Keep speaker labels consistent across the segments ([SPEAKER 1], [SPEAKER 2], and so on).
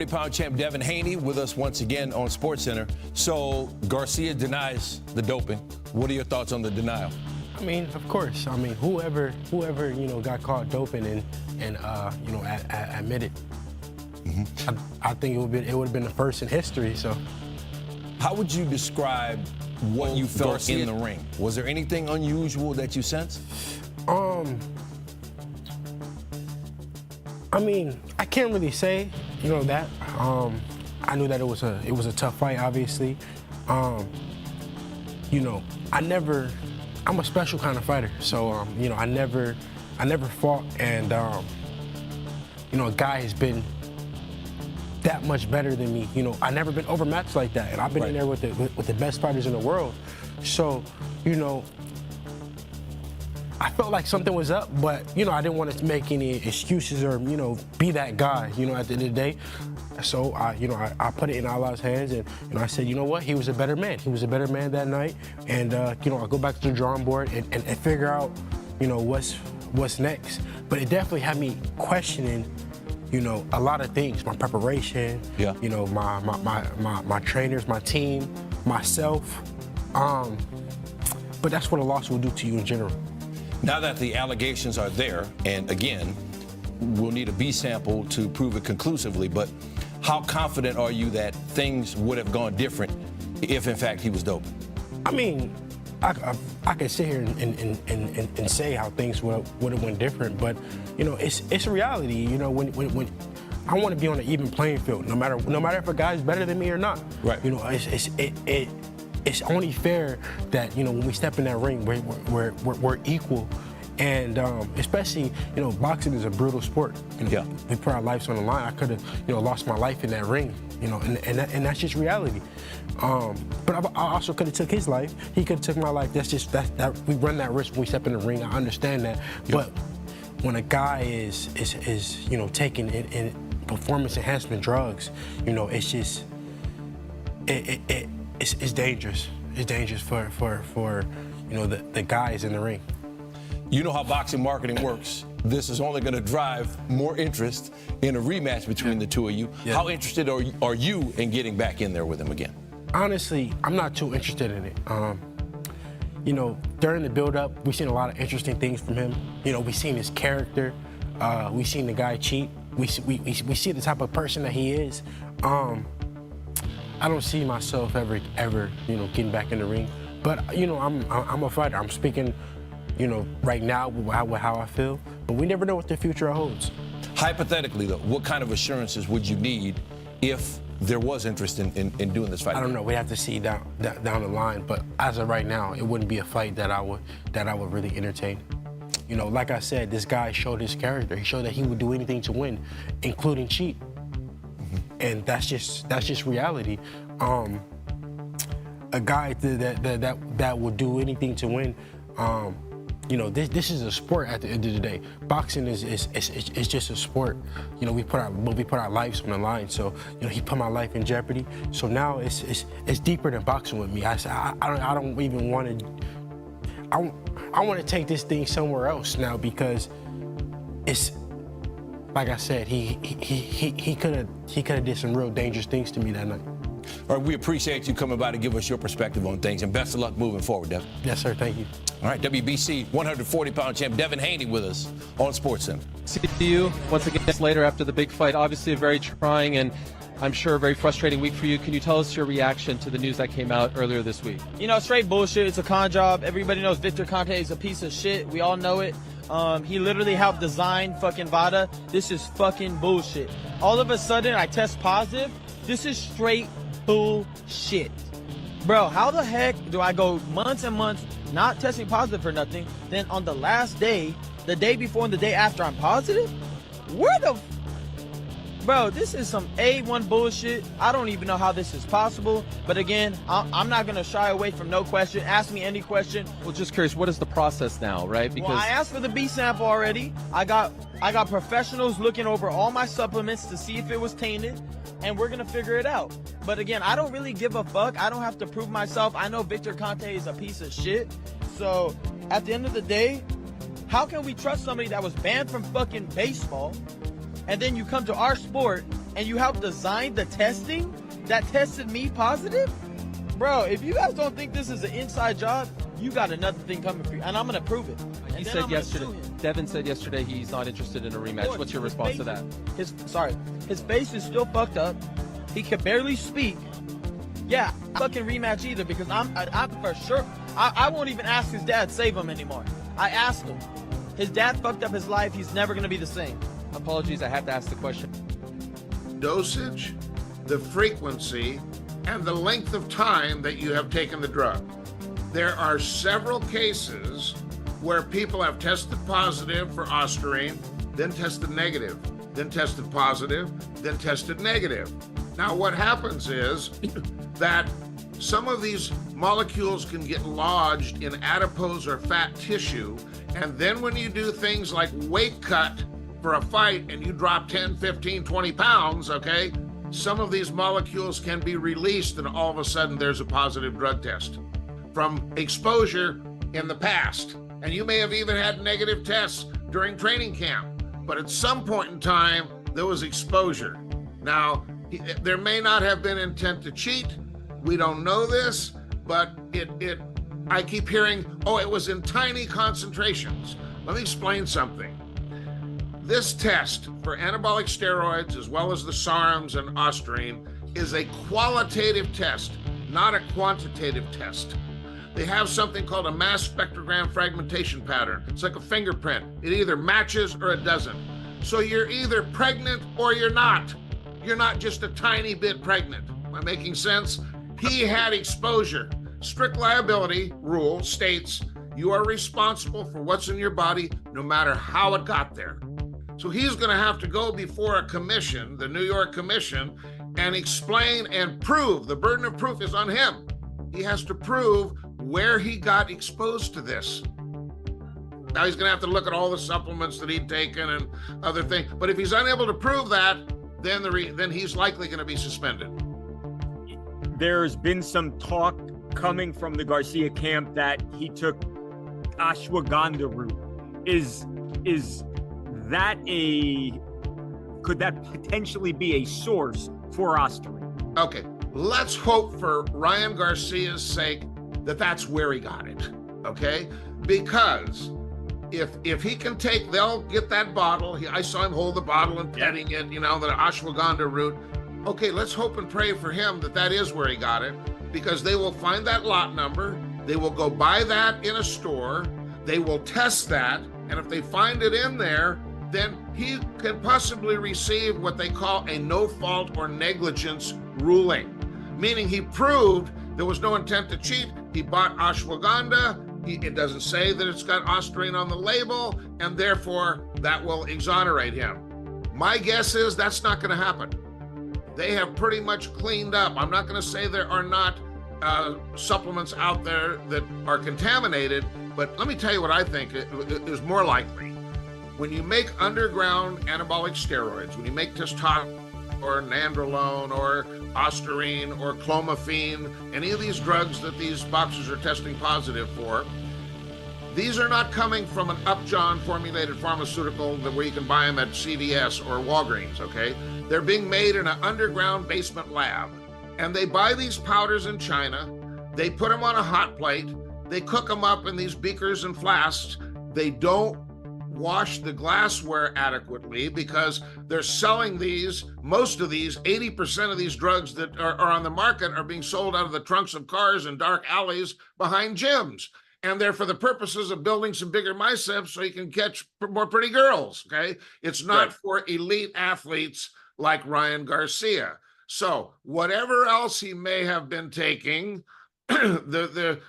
[SPEAKER 1] Pound champ Devin Haney with us once again on SportsCenter. So Garcia denies the doping. What are your thoughts on the denial?
[SPEAKER 2] I mean, of course. I mean, whoever got caught doping and admitted. I think it would have been the first in history. So,
[SPEAKER 1] how would you describe what you felt
[SPEAKER 2] Garcia
[SPEAKER 1] in the ring? Was there anything unusual that you sensed?
[SPEAKER 2] I mean, I can't really say, that. I knew that it was a tough fight, obviously. I'm a special kind of fighter, so I never fought, and a guy has been that much better than me. I never been overmatched like that, and I've been in there with the best fighters in the world. So, I felt like something was up, but I didn't want to make any excuses or be that guy. At the end of the day, so I put it in Allah's hands, and I said, you know what, he was a better man. He was a better man that night, and I go back to the drawing board and figure out what's next. But it definitely had me questioning a lot of things, my preparation, my trainers, my team, myself. But that's what a loss will do to you in general.
[SPEAKER 1] Now that the allegations are there, and again, we'll need a B sample to prove it conclusively, but how confident are you that things would have gone different if, in fact, he was doping? I
[SPEAKER 2] mean, I could sit here and say how things would have went different, but it's a reality. When I want to be on an even playing field, no matter if a guy's better than me or not. Right. It's only fair that when we step in that ring, we're equal, and especially boxing is a brutal sport. We put our lives on the line. I could have lost my life in that ring, and that's just reality. But I also could have took his life. He could have took my life. That's just that we run that risk when we step in the ring. I understand that, but when a guy is taking in performance enhancement drugs, it's just it's dangerous. It's dangerous for the guys in the ring.
[SPEAKER 1] You know how boxing marketing works. This is only going to drive more interest in a rematch between the two of you. How interested are you in getting back in there with him again?
[SPEAKER 2] Honestly, I'm not too interested in it. During the build-up, we've seen a lot of interesting things from him. We've seen his character. We've seen the guy cheat. We see the type of person that he is. I don't see myself ever getting back in the ring. But I'm a fighter. I'm speaking, right now with how I feel. But we never know what the future holds.
[SPEAKER 1] Hypothetically, though, what kind of assurances would you need if there was interest in doing this fight?
[SPEAKER 2] I don't know. We have to see down the line. But as of right now, it wouldn't be a fight that I would really entertain. Like I said, this guy showed his character. He showed that he would do anything to win, including cheat. And that's just reality. A guy that will do anything to win. This is a sport at the end of the day. Boxing is just a sport. We put our lives on the line. So he put my life in jeopardy. So now it's deeper than boxing with me. I don't even want to. I want to take this thing somewhere else now, because it's. Like I said, he could have did some real dangerous things to me that night.
[SPEAKER 1] All right, we appreciate you coming by to give us your perspective on things, and best of luck moving forward, Devin.
[SPEAKER 2] Yes, sir. Thank you.
[SPEAKER 1] All right, WBC 140-pound champ Devin Haney with us on SportsCenter.
[SPEAKER 3] See you once again later after the big fight. Obviously, a very trying and I'm sure a very frustrating week for you. Can you tell us your reaction to the news that came out earlier this week?
[SPEAKER 4] Straight bullshit. It's a con job. Everybody knows Victor Conte is a piece of shit. We all know it. He literally helped design fucking VADA. This is fucking bullshit. All of a sudden, I test positive. This is straight bullshit. Bro, how the heck do I go months and months not testing positive for nothing, then on the last day, the day before and the day after, I'm positive? Where the... Bro, this is some A1 bullshit. I don't even know how this is possible. But again, I'm not going to shy away from no question. Ask me any question.
[SPEAKER 3] Well, just curious, what is the process now, right?
[SPEAKER 4] Because I asked for the B sample already. I got professionals looking over all my supplements to see if it was tainted, and we're going to figure it out. But again, I don't really give a fuck. I don't have to prove myself. I know Victor Conte is a piece of shit. So at the end of the day, how can we trust somebody that was banned from fucking baseball, and then you come to our sport and you helped design the testing that tested me positive? Bro, if you guys don't think this is an inside job, you got another thing coming for you, and I'm gonna prove it.
[SPEAKER 3] He said yesterday, Devin said yesterday he's not interested in a rematch. What's your response to that?
[SPEAKER 4] His face is still fucked up. He can barely speak. Yeah, fucking rematch either, because I'm for sure. I won't even ask his dad to save him anymore. I asked him. His dad fucked up his life. He's never gonna be the same.
[SPEAKER 3] Apologies, I have to ask the question.
[SPEAKER 5] Dosage, the frequency, and the length of time that you have taken the drug. There are several cases where people have tested positive for ostarine, then tested negative, then tested positive, then tested negative. Now what happens is that some of these molecules can get lodged in adipose or fat tissue, and then when you do things like weight cut for a fight and you drop 10, 15, 20 pounds, okay, some of these molecules can be released and all of a sudden there's a positive drug test from exposure in the past. And you may have even had negative tests during training camp, but at some point in time, there was exposure. Now, there may not have been intent to cheat. We don't know this, but I keep hearing, oh, it was in tiny concentrations. Let me explain something. This test for anabolic steroids, as well as the SARMs and ostarine, is a qualitative test, not a quantitative test. They have something called a mass spectrogram fragmentation pattern. It's like a fingerprint. It either matches or it doesn't. So you're either pregnant or you're not. You're not just a tiny bit pregnant. Am I making sense? He had exposure. Strict liability rule states you are responsible for what's in your body no matter how it got there. So he's going to have to go before a commission, the New York Commission, and explain and prove. The burden of proof is on him. He has to prove where he got exposed to this. Now he's going to have to look at all the supplements that he'd taken and other things. But if he's unable to prove that, then he's likely going to be suspended.
[SPEAKER 6] There's been some talk coming from the Garcia camp that he took ashwagandha route. Could that potentially be a source for ostarine?
[SPEAKER 5] Okay, let's hope for Ryan Garcia's sake that that's where he got it, okay? Because if he can take, they'll get that bottle. I saw him hold the bottle and petting it, you know, the ashwagandha root. Okay, let's hope and pray for him that that is where he got it, because they will find that lot number. They will go buy that in a store. They will test that. And if they find it in there, then he can possibly receive what they call a no fault or negligence ruling, meaning he proved there was no intent to cheat. He bought ashwagandha. It doesn't say that it's got ostarine on the label, and therefore that will exonerate him. My guess is that's not going to happen. They have pretty much cleaned up. I'm not going to say there are not supplements out there that are contaminated, but let me tell you what I think is more likely. When you make underground anabolic steroids, when you make testosterone or nandrolone or ostarine or clomiphene, any of these drugs that these boxers are testing positive for, these are not coming from an Upjohn formulated pharmaceutical where you can buy them at CVS or Walgreens, okay? They're being made in an underground basement lab. And they buy these powders in China, they put them on a hot plate, they cook them up in these beakers and flasks. They don't wash the glassware adequately because they're selling these, most of these, 80% of these drugs that are on the market are being sold out of the trunks of cars in dark alleys behind gyms. And they're for the purposes of building some bigger biceps so you can catch more pretty girls, okay? It's not for elite athletes like Ryan Garcia. So whatever else he may have been taking, the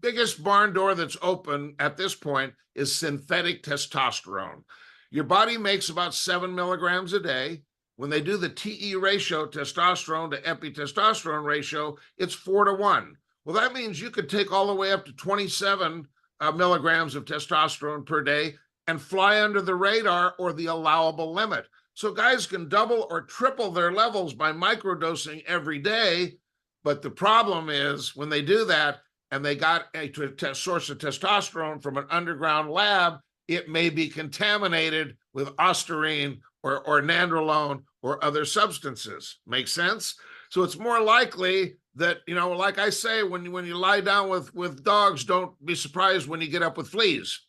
[SPEAKER 5] biggest barn door that's open at this point is synthetic testosterone. Your body makes about 7 milligrams a day. When they do the TE ratio, testosterone to epitestosterone ratio, it's 4-to-1. Well, that means you could take all the way up to 27 milligrams of testosterone per day and fly under the radar or the allowable limit. So guys can double or triple their levels by microdosing every day. But the problem is when they do that and they got a source of testosterone from an underground lab, it may be contaminated with ostarine or nandrolone or other substances. Make sense? So it's more likely that, like I say, when you lie down with dogs, don't be surprised when you get up with fleas.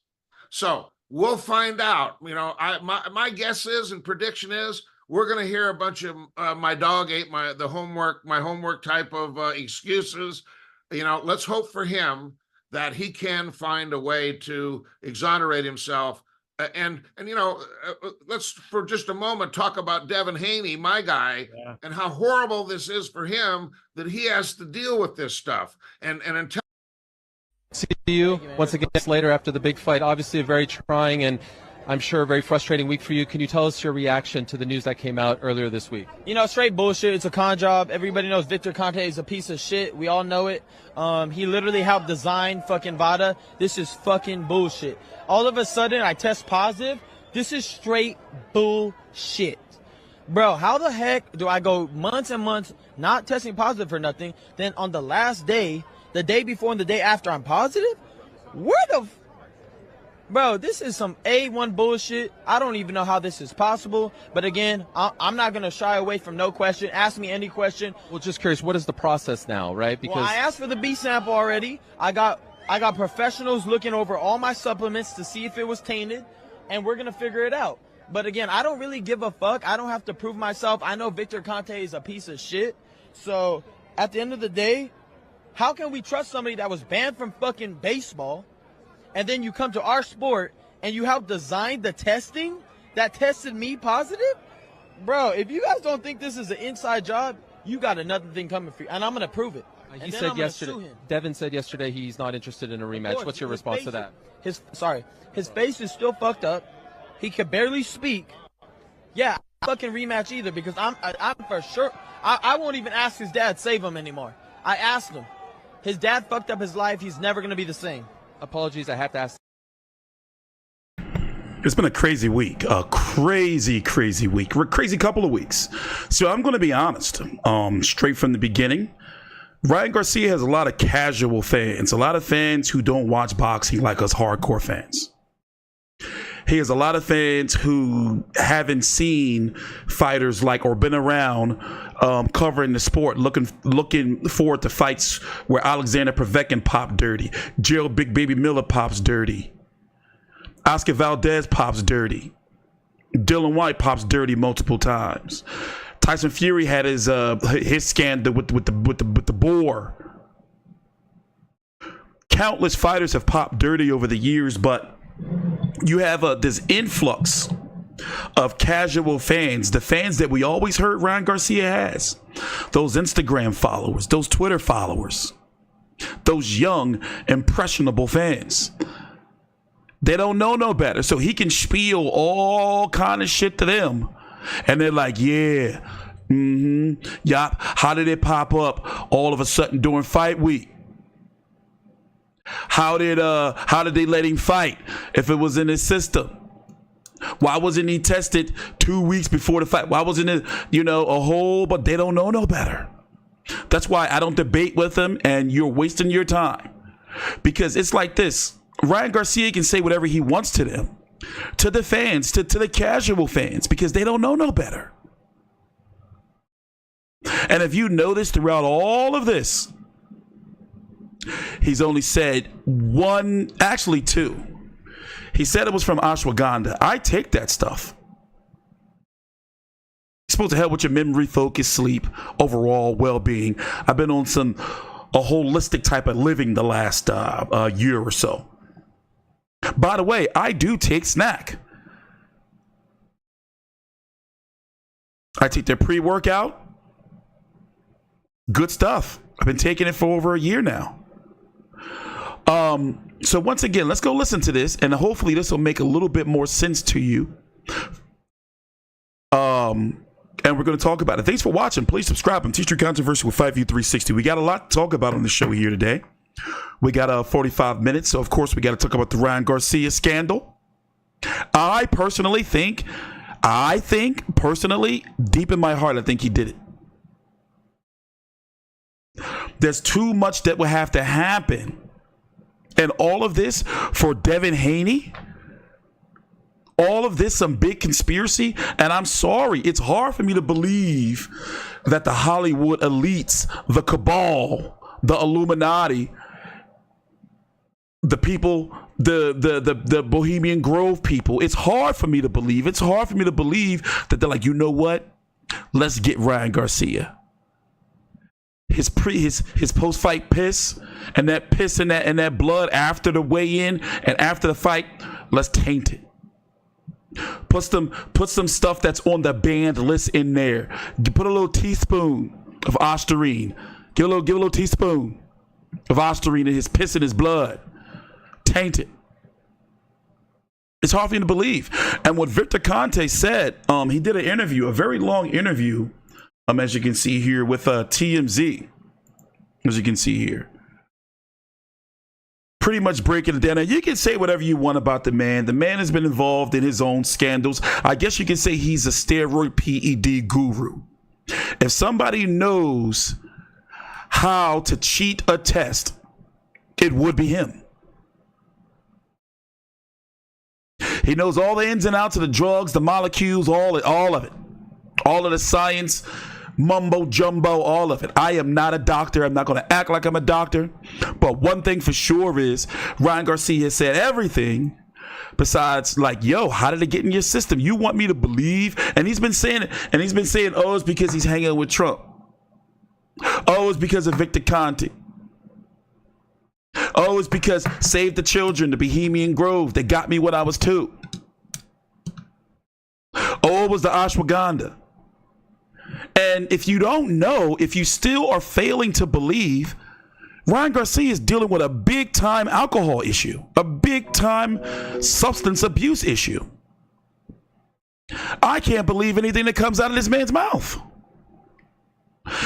[SPEAKER 5] So we'll find out. My guess is and prediction is we're going to hear a bunch of my dog ate my homework type of excuses. Let's hope for him that he can find a way to exonerate himself. And let's for just a moment talk about Devin Haney, my guy, and how horrible this is for him that he has to deal with this stuff. And until
[SPEAKER 3] See you once again later after the big fight. Obviously a very trying and I'm sure a very frustrating week for you. Can you tell us your reaction to the news that came out earlier this week?
[SPEAKER 4] Straight bullshit. It's a con job. Everybody knows Victor Conte is a piece of shit. We all know it. He literally helped design fucking VADA. This is fucking bullshit. All of a sudden, I test positive. This is straight bullshit. Bro, how the heck do I go months and months not testing positive for nothing, then on the last day, the day before and the day after, I'm positive? Where the... Bro, this is some A1 bullshit. I don't even know how this is possible. But again, I'm not going to shy away from no question. Ask me any question.
[SPEAKER 3] Well, just curious, what is the process now, right?
[SPEAKER 4] Because I asked for the B sample already. I got professionals looking over all my supplements to see if it was tainted, and we're going to figure it out. But again, I don't really give a fuck. I don't have to prove myself. I know Victor Conte is a piece of shit. So at the end of the day, how can we trust somebody that was banned from fucking baseball? And then you come to our sport and you help design the testing that tested me positive? Bro, if you guys don't think this is an inside job, you got another thing coming for you. And I'm going to prove it.
[SPEAKER 3] He said yesterday, Devin said yesterday he's not interested in a rematch. What's your response to that?
[SPEAKER 4] His face is still fucked up. He could barely speak. Yeah, fucking rematch either because I'm for sure. I won't even ask his dad save him anymore. I asked him. His dad fucked up his life. He's never going to be the same.
[SPEAKER 3] Apologies, I have to ask.
[SPEAKER 7] It's been a crazy week, a crazy week, crazy couple of weeks. So I'm going to be honest, straight from the beginning. Ryan Garcia has a lot of casual fans, a lot of fans who don't watch boxing like us hardcore fans. He has a lot of fans who haven't seen fighters like or been around covering the sport, looking forward to fights where Alexander Povetkin popped dirty, Gerald Big Baby Miller pops dirty, Oscar Valdez pops dirty, Dylan White pops dirty multiple times. Tyson Fury had his scandal with the boar. Countless fighters have popped dirty over the years, but you have this influx of casual fans, the fans that we always heard Ryan Garcia has, those Instagram followers, those Twitter followers, those young, impressionable fans. They don't know no better, so he can spiel all kind of shit to them, and they're like, yeah, yup, how did it pop up all of a sudden during fight week? How did they let him fight if it was in his system? Why wasn't he tested 2 weeks before the fight? Why wasn't it, a whole, but they don't know no better. That's why I don't debate with them, and you're wasting your time. Because it's like this. Ryan Garcia can say whatever he wants to them, to the fans, to the casual fans, because they don't know no better. And if you notice throughout all of this, he's only said one, actually two. He said it was from ashwagandha. I take that stuff. It's supposed to help with your memory, focus, sleep, overall well-being. I've been on a holistic type of living the last year or so. By the way, I do take snack. I take their pre-workout. Good stuff. I've been taking it for over a year now. So once again, let's go listen to this, and hopefully this will make a little bit more sense to you. And we're going to talk about it. Thanks for watching. Please subscribe. I'm TstreeT Controversy with 5U360. We got a lot to talk about on the show here today. We got 45 minutes, so of course we got to talk about the Ryan Garcia scandal. I think personally, deep in my heart, I think he did it. There's too much that will have to happen. And all of this for Devin Haney, all of this some big conspiracy? And I'm sorry, it's hard for me to believe that the Hollywood elites, the cabal, the Illuminati, the people, the Bohemian Grove people, it's hard for me to believe. It's hard for me to believe that they're like, you know what? Let's get Ryan Garcia. His post-fight piss and that piss and that blood after the weigh-in and after the fight, let's taint it. Put some stuff that's on the banned list in there. Put a little teaspoon of Ostarine. Give a little teaspoon of Ostarine in his piss and his blood. Taint it. It's hard for you to believe. And what Victor Conte said, he did an interview, a very long interview, as you can see here with TMZ, as you can see here. Pretty much breaking it down. And you can say whatever you want about the man. The man has been involved in his own scandals. I guess you can say he's a steroid PED guru. If somebody knows how to cheat a test, it would be him. He knows all the ins and outs of the drugs, the molecules, all of it. All of the science, mumbo jumbo, all of it. I am not a doctor. I'm not going to act like I'm a doctor. But one thing for sure is Ryan Garcia has said everything besides like, yo, how did it get in your system? You want me to believe? And he's been saying it. And he's been saying, oh, it's because he's hanging out with Trump. Oh, it's because of Victor Conte. Oh, it's because Save the Children, the Bohemian Grove, they got me when I was 2. Oh, it was the ashwagandha. And if you don't know, if you still are failing to believe, Ryan Garcia is dealing with a big time alcohol issue, a big time substance abuse issue. I can't believe anything that comes out of this man's mouth.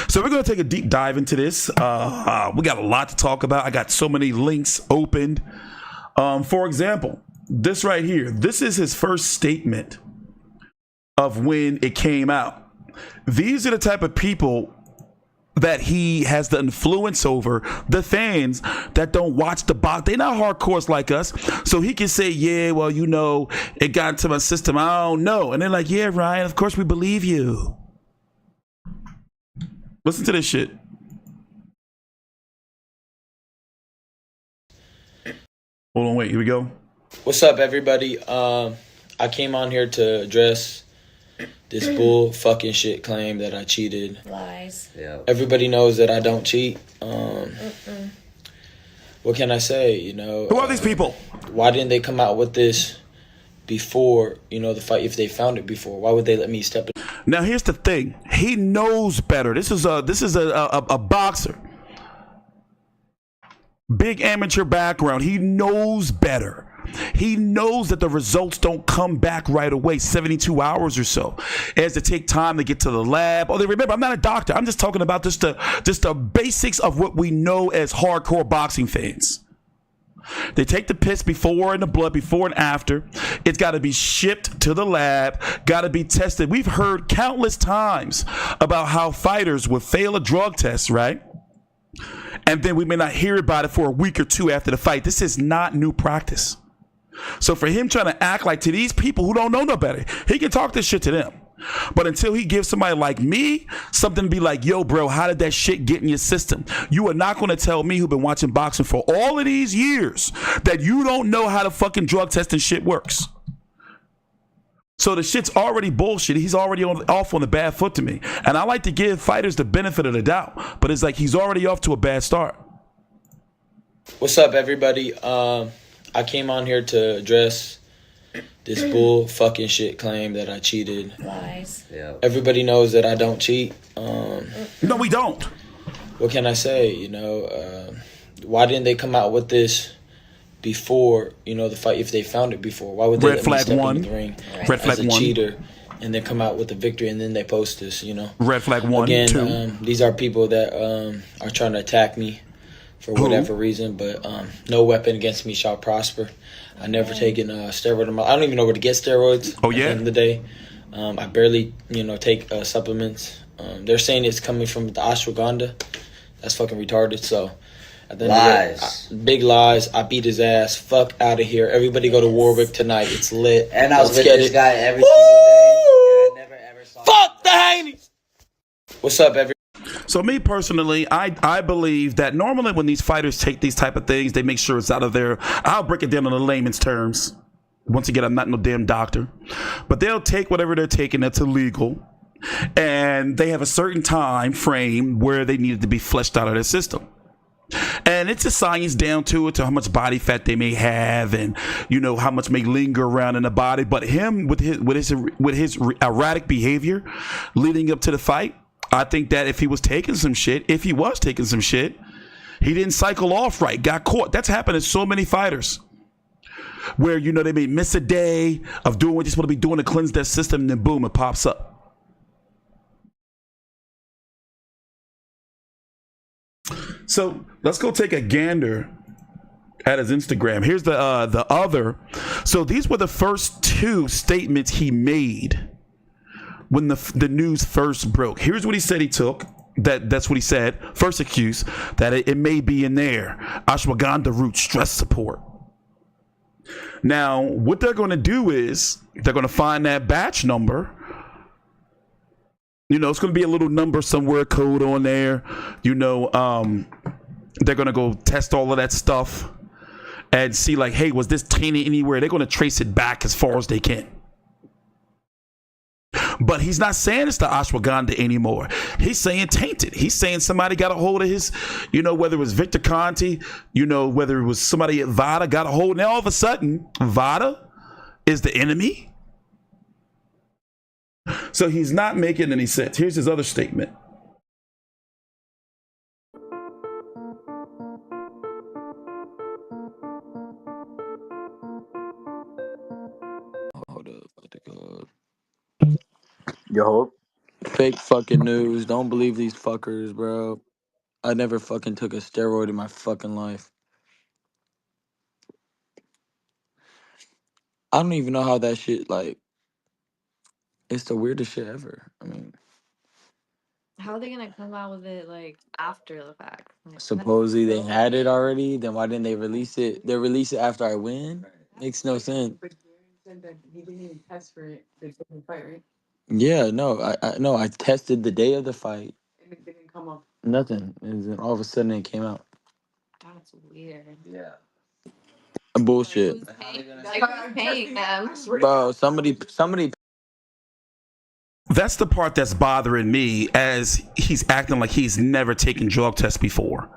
[SPEAKER 7] So we're going to take a deep dive into this. We got a lot to talk about. I got so many links opened. For example, this right here, this is his first statement of when it came out. These are the type of people that he has the influence over, the fans that don't watch the box. They're not hardcores like us. So he can say, yeah, well, you know, it got into my system. I don't know. And they're like, yeah, Ryan, of course we believe you. Listen to this shit. Hold on, wait, here we go.
[SPEAKER 8] What's up, everybody? I came on here to address this bull fucking shit claim that I cheated.
[SPEAKER 9] Lies.
[SPEAKER 8] Yeah. Everybody knows that I don't cheat. What can I say? You know,
[SPEAKER 7] who are these people?
[SPEAKER 8] Why didn't they come out with this before, you know, the fight? If they found it before, why would they let me step in?
[SPEAKER 7] Now here's the thing. He knows better. This is a boxer. Big amateur background. He knows better. He knows that the results don't come back right away, 72 hours or so. It has to take time to get to the lab. Oh, remember, I'm not a doctor. I'm just talking about just the basics of what we know as hardcore boxing fans. They take the piss before and the blood before and after. It's got to be shipped to the lab, got to be tested. We've heard countless times about how fighters would fail a drug test, right? And then we may not hear about it for a week or two after the fight. This is not new practice. So for him trying to act like to these people who don't know no better, he can talk this shit to them. But until he gives somebody like me something to be like, yo, bro, how did that shit get in your system? You are not going to tell me, who've been watching boxing for all of these years, that you don't know how the fucking drug testing shit works. So the shit's already bullshit. He's already off on the bad foot to me. And I like to give fighters the benefit of the doubt. But it's like he's already off to a bad start.
[SPEAKER 8] What's up, everybody? I came on here to address this bull fucking shit claim that I cheated.
[SPEAKER 9] Lies.
[SPEAKER 8] Yeah. Everybody knows that I don't cheat.
[SPEAKER 7] No, we don't.
[SPEAKER 8] What can I say? You know, why didn't they come out with this before, you know, the fight? If they found it before, why would they let me step into the ring as a cheater and then come out with the victory and then they post this? You know,
[SPEAKER 7] red flag 1,
[SPEAKER 8] again,
[SPEAKER 7] 2.
[SPEAKER 8] These are people that are trying to attack me for whatever reason, but no weapon against me shall prosper. I never taken steroid. I don't even know where to get steroids.
[SPEAKER 7] Oh, yeah?
[SPEAKER 8] At the end of the day, I barely, you know, take supplements. They're saying it's coming from the ashwagandha. That's fucking retarded. So At the end of the day, big lies. I beat his ass. Fuck out of here. Everybody go to Warwick tonight. It's lit.
[SPEAKER 9] And I was with
[SPEAKER 8] get
[SPEAKER 9] this
[SPEAKER 8] it.
[SPEAKER 9] guy every single day. And I never ever saw
[SPEAKER 8] Fuck the Haneys. What's up, everybody?
[SPEAKER 7] So me personally, I believe that normally when these fighters take these type of things, they make sure it's out of their, I'll break it down in the layman's terms. Once again, I'm not no damn doctor. But they'll take whatever they're taking that's illegal. And they have a certain time frame where they need it to be fleshed out of their system. And it's a science down to it, to how much body fat they may have, and you know how much may linger around in the body. But him with his erratic behavior leading up to the fight, I think that if he was taking some shit, he didn't cycle off right, got caught. That's happened to so many fighters, where you know they may miss a day of doing what they're supposed to be doing to cleanse their system, and then boom, it pops up. So let's go take a gander at his Instagram. Here's the other. So these were the first two statements he made when the news first broke. Here's what he said he took. That's what he said. First accuse that it may be in there. Ashwagandha root stress support. Now, what they're going to do is they're going to find that batch number. You know, it's going to be a little number somewhere, code on there. You know, they're going to go test all of that stuff and see like, hey, was this tainted anywhere? They're going to trace it back as far as they can. But he's not saying it's the ashwagandha anymore. He's saying tainted. He's saying somebody got a hold of his, you know, whether it was Victor Conte, you know, whether it was somebody at VADA got a hold. Now all of a sudden, VADA is the enemy. So he's not making any sense. Here's his other statement.
[SPEAKER 8] Hold up. Yo. Fake fucking news. Don't believe these fuckers, bro. I never fucking took a steroid in my fucking life. I don't even know how that shit, like, it's the weirdest shit ever. I mean,
[SPEAKER 10] how are they gonna come out with it like after the fact? Like,
[SPEAKER 8] supposedly they had it already. Then why didn't they release it? They release it after I win. Makes no sense.
[SPEAKER 10] But said that he didn't even test for it before the fight, right?
[SPEAKER 8] Yeah, no, I tested the day of the fight.
[SPEAKER 10] And it didn't come up.
[SPEAKER 8] Nothing. And then all of a sudden it came out.
[SPEAKER 10] That's weird.
[SPEAKER 8] Yeah. Bullshit.
[SPEAKER 10] Who's paying them?
[SPEAKER 8] Bro, somebody.
[SPEAKER 7] That's the part that's bothering me, as he's acting like he's never taken drug tests before.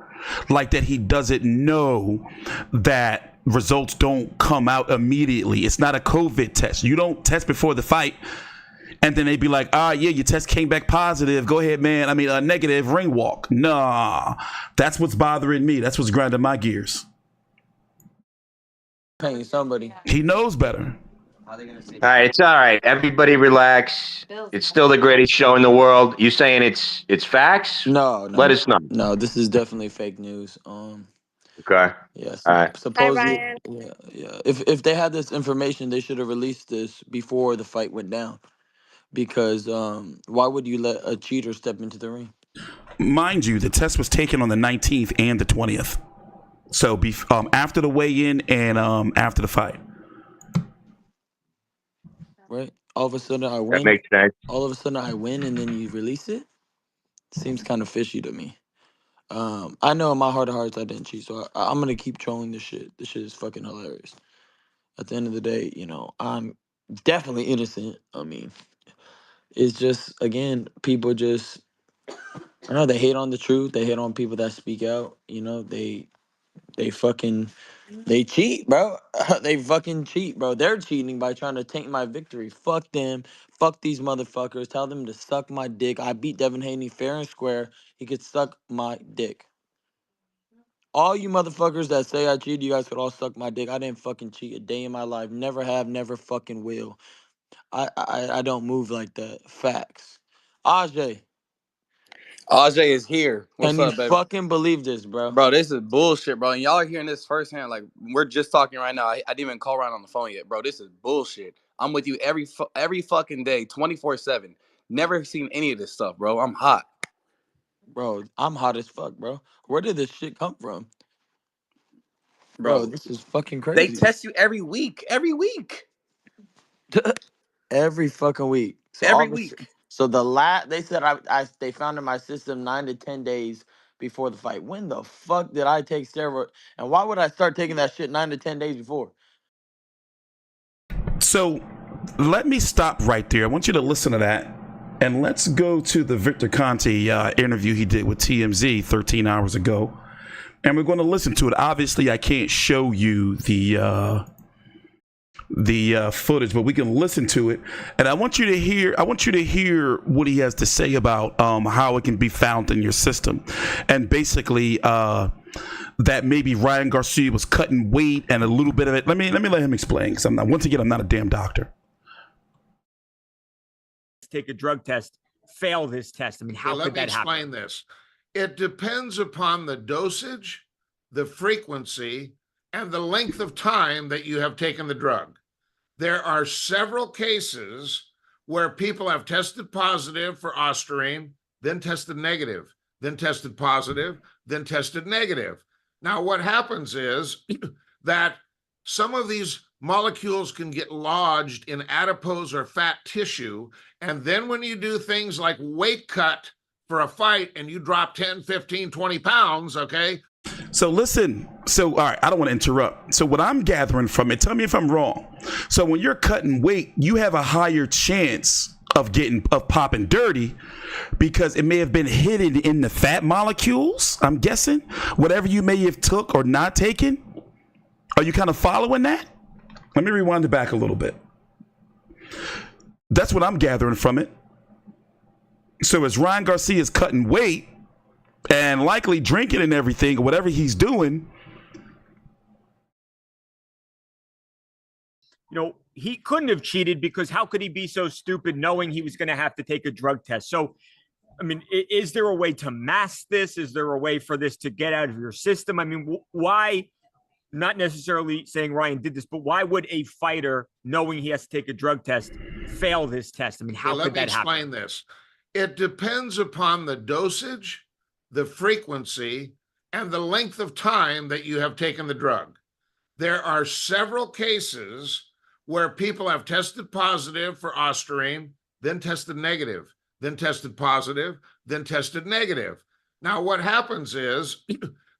[SPEAKER 7] Like that he doesn't know that results don't come out immediately. It's not a COVID test. You don't test before the fight and then they'd be like, yeah, your test came back positive. Go ahead, man. I mean, a negative, ring walk. Nah, that's what's bothering me. That's what's grinding my gears.
[SPEAKER 8] Paying somebody.
[SPEAKER 7] He knows better.
[SPEAKER 11] All right, it's all right. Everybody relax. It's still the greatest show in the world. You saying it's facts?
[SPEAKER 8] No.
[SPEAKER 11] Let us know.
[SPEAKER 8] No, this is definitely fake news.
[SPEAKER 11] Okay.
[SPEAKER 8] Yes.
[SPEAKER 11] All right.
[SPEAKER 8] Supposedly, yeah. If they had this information, they should have released this before the fight went down. Because why would you let a cheater step into the ring?
[SPEAKER 7] Mind you, the test was taken on the 19th and the 20th. So after the weigh-in and after the fight.
[SPEAKER 8] Right? All of a sudden I win.
[SPEAKER 11] That makes sense.
[SPEAKER 8] All of a sudden I win and then you release it? Seems kind of fishy to me. I know in my heart of hearts I didn't cheat, so I'm going to keep trolling this shit. This shit is fucking hilarious. At the end of the day, you know, I'm definitely innocent. I mean, it's just, again, people just, I know they hate on the truth. They hate on people that speak out. You know, they cheat, bro. They fucking cheat, bro. They're cheating by trying to taint my victory. Fuck them. Fuck these motherfuckers. Tell them to suck my dick. I beat Devin Haney fair and square. He could suck my dick. All you motherfuckers that say I cheated, you guys could all suck my dick. I didn't fucking cheat a day in my life. Never have, never fucking will. I don't move like that. Facts. Ajay.
[SPEAKER 12] Ajay is here. What's
[SPEAKER 8] Can
[SPEAKER 12] up,
[SPEAKER 8] you
[SPEAKER 12] baby?
[SPEAKER 8] fucking believe this, bro?
[SPEAKER 12] Bro, this is bullshit, bro. And y'all are hearing this firsthand. Like, we're just talking right now. I didn't even call Ryan on the phone yet, bro. This is bullshit. I'm with you every fucking day, 24/7. Never seen any of this stuff, bro. I'm hot.
[SPEAKER 8] Bro, I'm hot as fuck, bro. Where did this shit come from? Bro, this is fucking
[SPEAKER 12] They
[SPEAKER 8] crazy.
[SPEAKER 12] test you every week. Every week.
[SPEAKER 8] Every fucking week. So
[SPEAKER 12] Every week.
[SPEAKER 8] So they said they found in my system 9 to 10 days before the fight. When the fuck did I take steroid? And why would I start taking that shit 9 to 10 days before?
[SPEAKER 7] So let me stop right there. I want you to listen to that. And let's go to the Victor Conte interview he did with TMZ 13 hours ago. And we're going to listen to it. Obviously, I can't show you the footage, but we can listen to it. And I want you to hear what he has to say about how it can be found in your system. And basically that maybe Ryan Garcia was cutting weight and a little bit of it. Let me let him explain, because I'm not a damn doctor.
[SPEAKER 6] Take a drug test, fail this test. I mean, how could that happen?
[SPEAKER 5] Let me explain this. It depends upon the dosage, the frequency, and the length of time that you have taken the drug. There are several cases where people have tested positive for ostarine, then tested negative, then tested positive, then tested negative. Now, what happens is that some of these molecules can get lodged in adipose or fat tissue. And then when you do things like weight cut for a fight and you drop 10, 15, 20 pounds, okay?
[SPEAKER 7] So listen, all right, I don't want to interrupt. So what I'm gathering from it, tell me if I'm wrong. So when you're cutting weight, you have a higher chance of popping dirty because it may have been hidden in the fat molecules, I'm guessing, whatever you may have took or not taken. Are you kind of following that? Let me rewind it back a little bit. That's what I'm gathering from it. So as Ryan Garcia is cutting weight and likely drinking and everything, or whatever he's doing,
[SPEAKER 6] he couldn't have cheated, because how could he be so stupid knowing he was going to have to take a drug test? So, I mean, is there a way to mask this? Is there a way for this to get out of your system? I mean, why? Not necessarily saying Ryan did this, but why would a fighter, knowing he has to take a drug test, fail this test? I mean, how could that happen?
[SPEAKER 5] Let me explain this. It depends upon the dosage, the frequency, and the length of time that you have taken the drug. There are several cases where people have tested positive for ostarine, then tested negative, then tested positive, then tested negative. Now, what happens is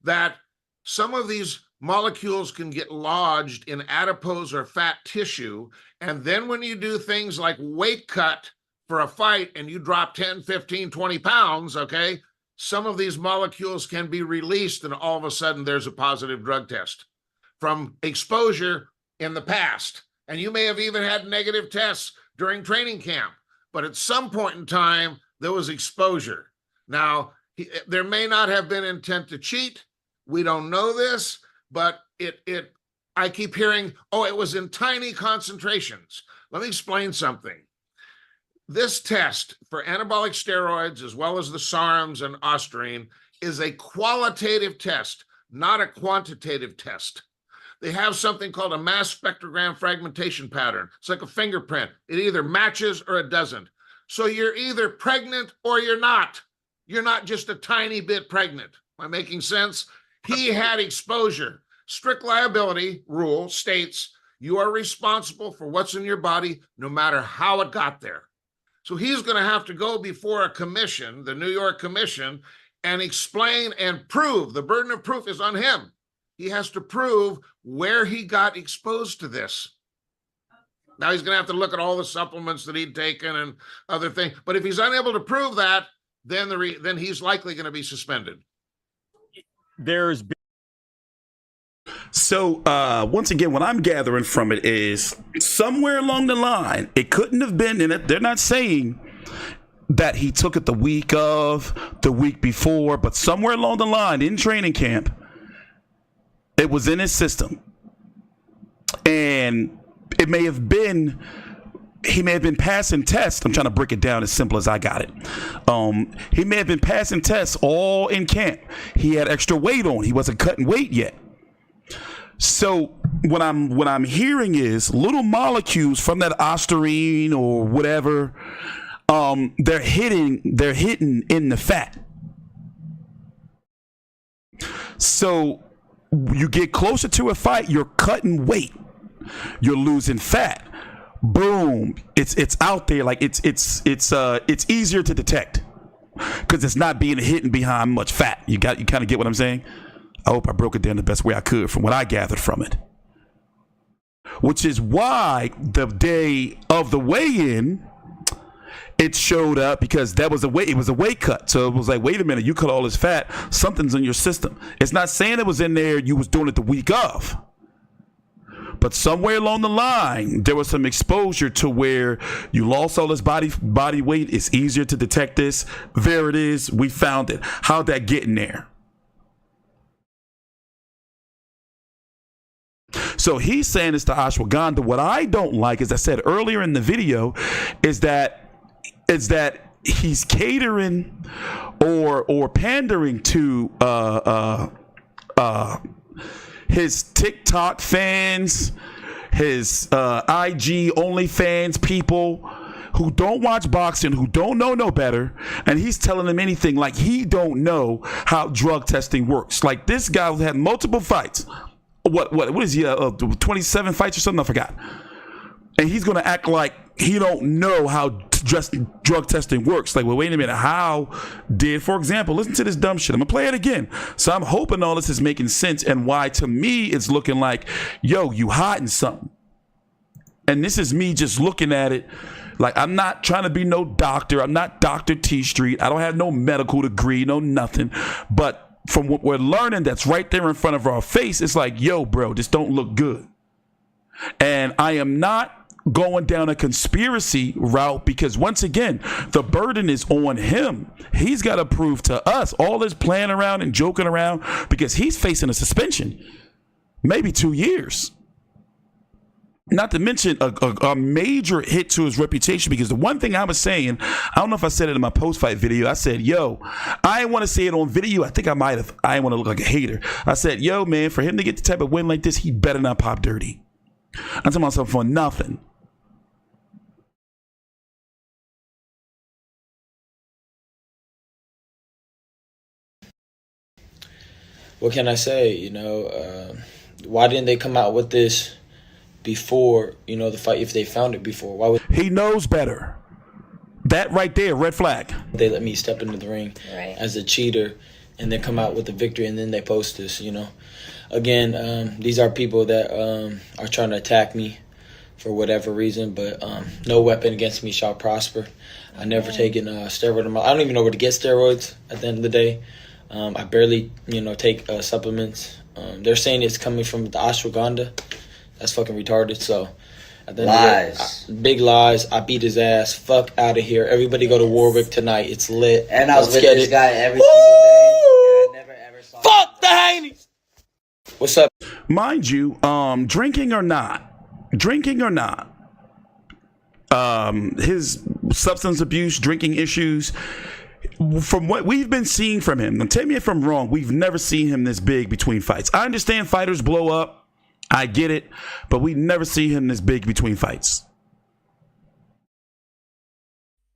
[SPEAKER 5] that some of these molecules can get lodged in adipose or fat tissue. And then when you do things like weight cut for a fight and you drop 10, 15, 20 pounds, okay, some of these molecules can be released and all of a sudden there's a positive drug test from exposure in the past. And you may have even had negative tests during training camp, but at some point in time, there was exposure. Now, there may not have been intent to cheat. We don't know this. But I keep hearing, oh, it was in tiny concentrations. Let me explain something. This test for anabolic steroids, as well as the SARMs and ostarine, is a qualitative test, not a quantitative test. They have something called a mass spectrogram fragmentation pattern. It's like a fingerprint. It either matches or it doesn't. So you're either pregnant or you're not. You're not just a tiny bit pregnant. Am I making sense? He had exposure. Strict liability rule states you are responsible for what's in your body, no matter how it got there. So he's going to have to go before a commission, the New York Commission, and explain and prove. The burden of proof is on him. He has to prove where he got exposed to this. Now he's going to have to look at all the supplements that he'd taken and other things. But if he's unable to prove that, then he's likely going to be suspended.
[SPEAKER 7] So once again, what I'm gathering from it is somewhere along the line, it couldn't have been in it. They're not saying that he took it the week of, the week before, but somewhere along the line in training camp, it was in his system. And it may have been, he may have been passing tests. I'm trying to break it down as simple as I got it. He may have been passing tests all in camp. He had extra weight on. He wasn't cutting weight yet. So what I'm hearing is little molecules from that ostarine or whatever, they're hitting in the fat. So you get closer to a fight, you're cutting weight, you're losing fat. Boom, it's out there. Like it's easier to detect because it's not being hidden behind much fat. You kind of get what I'm saying? I hope I broke it down the best way I could from what I gathered from it. Which is why the day of the weigh-in, it showed up because it was a weight cut. So it was like, wait a minute, you cut all this fat, something's in your system. It's not saying it was in there, you was doing it the week of. But somewhere along the line, there was some exposure to where you lost all this body weight. It's easier to detect this. There it is. We found it. How'd that get in there? So he's saying it's the ashwagandha. What I don't like, as I said earlier in the video, is that he's catering or pandering to his TikTok fans, his IG OnlyFans people who don't watch boxing, who don't know no better, and he's telling them anything like he don't know how drug testing works. Like this guy had multiple fights. What is he? 27 fights or something? I forgot. And he's gonna act like he don't know how drug testing works. Like, well, wait a minute. How did, for example, listen to this dumb shit. I'm gonna play it again. So I'm hoping all this is making sense and why to me it's looking like, yo, you hiding something. And this is me just looking at it. Like, I'm not trying to be no doctor. I'm not Dr. TstreeT. I don't have no medical degree, no nothing. But from what we're learning that's right there in front of our face, it's like, yo, bro, this don't look good. And I am not going down a conspiracy route because, once again, the burden is on him. He's got to prove to us all this playing around and joking around because he's facing a suspension, maybe 2 years. Not to mention a major hit to his reputation, because the one thing I was saying, I don't know if I said it in my post-fight video. I said, yo, I didn't want to say it on video. I think I might have. I didn't want to look like a hater. I said, yo, man, for him to get the type of win like this, he better not pop dirty. I'm telling myself for nothing.
[SPEAKER 8] What can I say? Why didn't they come out with this before, the fight, if they found it before? Why would
[SPEAKER 7] he knows better? That right there, red flag.
[SPEAKER 8] They let me step into the ring as a cheater and then come out with the victory, and then they post this, Again, these are people that are trying to attack me for whatever reason, but no weapon against me shall prosper. I never taken steroid. I don't even know where to get steroids at the end of the day. I barely, take supplements. They're saying it's coming from the ashwagandha. That's fucking retarded. So, at the end of the day, big lies. I beat his ass. Fuck out of here. Everybody go to Warwick tonight. It's lit.
[SPEAKER 9] And I was with this guy every single day. And I never ever saw.
[SPEAKER 8] Fuck the Haney. What's up?
[SPEAKER 7] Mind you, drinking or not, his substance abuse, drinking issues. From what we've been seeing from him, now tell me if I'm wrong, we've never seen him this big between fights. I understand fighters blow up. I get it. But we never see him this big between fights.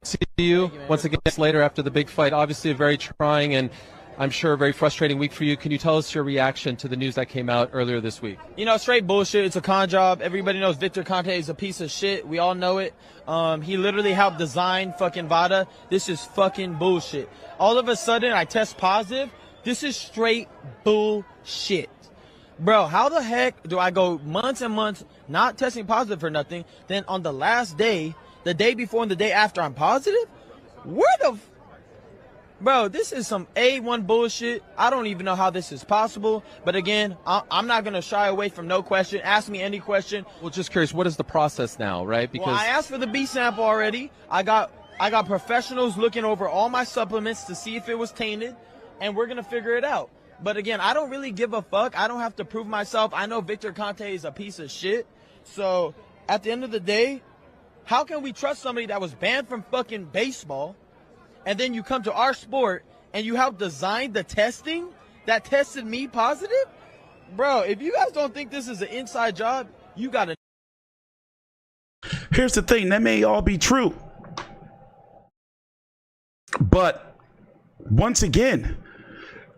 [SPEAKER 3] See you once again later after the big fight. Obviously a very trying and I'm sure a very frustrating week for you. Can you tell us your reaction to the news that came out earlier this week?
[SPEAKER 4] Straight bullshit. It's a con job. Everybody knows Victor Conte is a piece of shit. We all know it. He literally helped design fucking VADA. This is fucking bullshit. All of a sudden, I test positive. This is straight bullshit. Bro, how the heck do I go months and months not testing positive for nothing, then on the last day, the day before and the day after, I'm positive? Where the... Bro, this is some A1 bullshit. I don't even know how this is possible. But again, I'm not going to shy away from no question. Ask me any question.
[SPEAKER 3] Well, just curious, what is the process now, right?
[SPEAKER 4] Because I asked for the B sample already. I got professionals looking over all my supplements to see if it was tainted, and we're going to figure it out. But again, I don't really give a fuck. I don't have to prove myself. I know Victor Conte is a piece of shit. So at the end of the day, how can we trust somebody that was banned from fucking baseball? And then you come to our sport and you help design the testing that tested me positive? Bro, if you guys don't think this is an inside job, you gotta.
[SPEAKER 7] Here's the thing, that may all be true. But once again,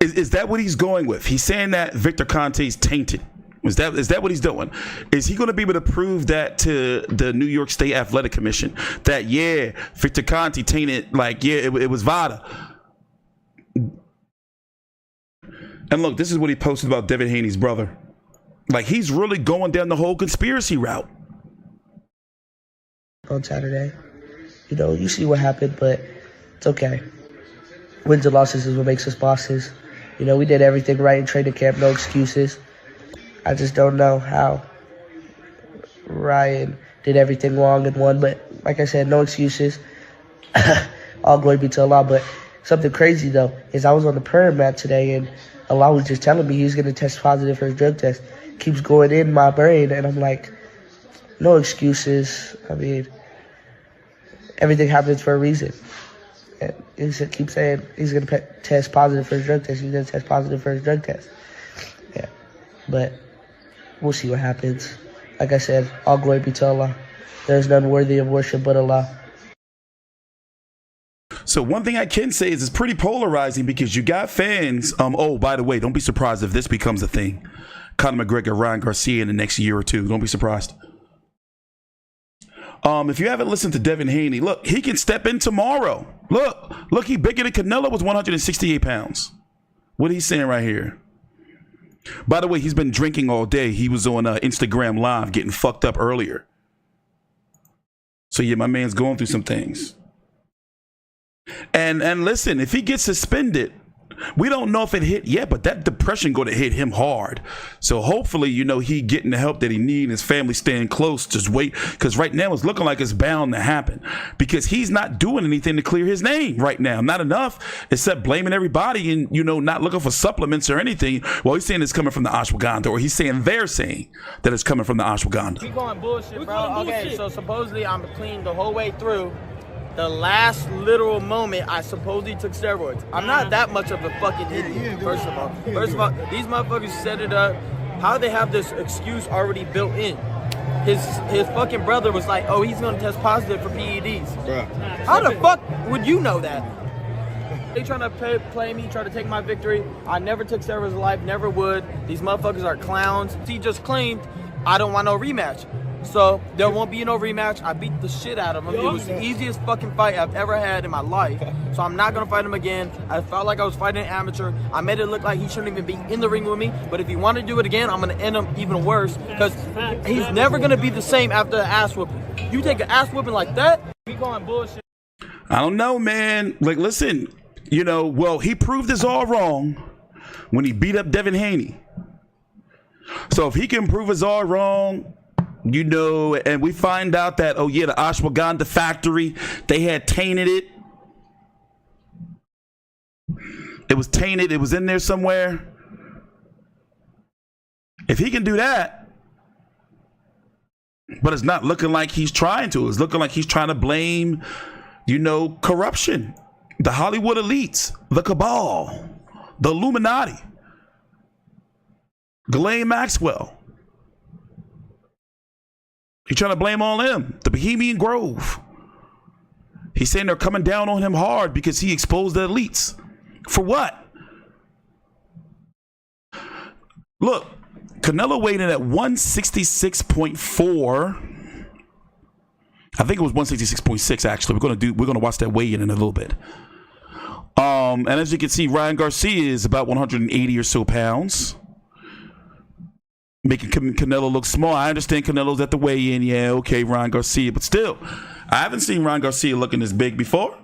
[SPEAKER 7] Is that what he's going with? He's saying that Victor Conte's tainted. Is that what he's doing? Is he going to be able to prove that to the New York State Athletic Commission that, yeah, Victor Conte tainted, like, yeah, it was VADA? And look, this is what he posted about Devin Haney's brother. Like, he's really going down the whole conspiracy route.
[SPEAKER 13] On Saturday, you know, you see what happened, but it's okay. Wins and losses is what makes us bosses. You know, we did everything right in training camp, no excuses. I just don't know how Ryan did everything wrong and won, but like I said, no excuses. All glory be to Allah. But something crazy, though, is I was on the prayer mat today, and Allah was just telling me he was going to test positive for his drug test. Keeps going in my brain, and I'm like, no excuses. I mean, everything happens for a reason. And he keeps saying he's going to test positive for his drug test. He's going to test positive for his drug test. Yeah, but we'll see what happens. Like I said, all glory be to Allah. There's none worthy of worship but Allah.
[SPEAKER 7] So one thing I can say is it's pretty polarizing because you got fans. Oh, by the way, don't be surprised if this becomes a thing. Conor McGregor, Ryan Garcia in the next year or two. Don't be surprised. If you haven't listened to Devin Haney, look, he can step in tomorrow. Look, he bigger than Canelo was 168 pounds. What he's saying right here. By the way, he's been drinking all day. He was on Instagram Live getting fucked up earlier. So yeah, my man's going through some things. And listen, if he gets suspended, we don't know if it hit yet, but that depression going to hit him hard. So hopefully, you know, he getting the help that he needs, his family staying close, just wait. Because right now it's looking like it's bound to happen because he's not doing anything to clear his name right now. Not enough, except blaming everybody and, you know, not looking for supplements or anything. Well, he's saying it's coming from the ashwagandha, or he's saying they're saying that it's coming from the ashwagandha.
[SPEAKER 4] We going bullshit, bro. Okay, so supposedly I'm clean the whole way through. The last literal moment, I supposedly took steroids. I'm not that much of a fucking idiot, first of all. First of all, these motherfuckers set it up. How they have this excuse already built in? His fucking brother was like, oh, he's gonna test positive for PEDs. Bruh. How the fuck would you know that? They trying to play me, try to take my victory. I never took steroids in life, never would. These motherfuckers are clowns. He just claimed, I don't want no rematch. So there won't be no rematch. I beat the shit out of him. It was the easiest fucking fight I've ever had in my life. So I'm not gonna fight him again. I felt like I was fighting an amateur. I made it look like he shouldn't even be in the ring with me. But if he wanted to do it again, I'm gonna end him even worse because he's never gonna be the same after an ass whooping. You take an ass whooping like that, we going bullshit.
[SPEAKER 7] I don't know, man. Like, listen, you know, well, he proved us all wrong when he beat up Devin Haney. So if he can prove us all wrong, you know, and we find out that, oh yeah, the ashwagandha factory, they had tainted it. It was tainted. It was in there somewhere. If he can do that, but it's not looking like he's trying to. It's looking like he's trying to blame, you know, corruption, the Hollywood elites, the cabal, the Illuminati, Ghislaine Maxwell. He's trying to blame all them, the Bohemian Grove. He's saying they're coming down on him hard because he exposed the elites. For what? Look, Canelo weighed in at 166.4. I think it was 166.6 actually. We're gonna watch that weigh-in in a little bit. And as you can see, Ryan Garcia is about 180 or so pounds. Making Canelo look small. I understand Canelo's at the weigh-in. Yeah, okay, Ryan Garcia. But still, I haven't seen Ryan Garcia looking this big before.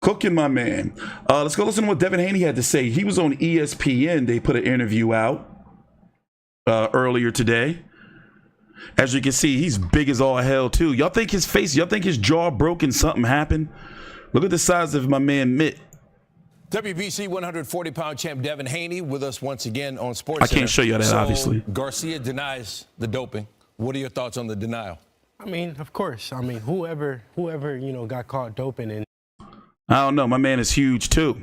[SPEAKER 7] Cooking, my man. Let's go listen to what Devin Haney had to say. He was on ESPN. They put an interview out earlier today. As you can see, he's big as all hell, too. Y'all think his jaw broke and something happened? Look at the size of my man Mitt.
[SPEAKER 1] WBC 140-pound champ Devin Haney with us once again on Sports.
[SPEAKER 7] I can't show you that, obviously.
[SPEAKER 1] Garcia denies the doping. What are your thoughts on the denial?
[SPEAKER 2] I mean, of course. I mean, whoever you know got caught doping and.
[SPEAKER 7] I don't know. My man is huge too.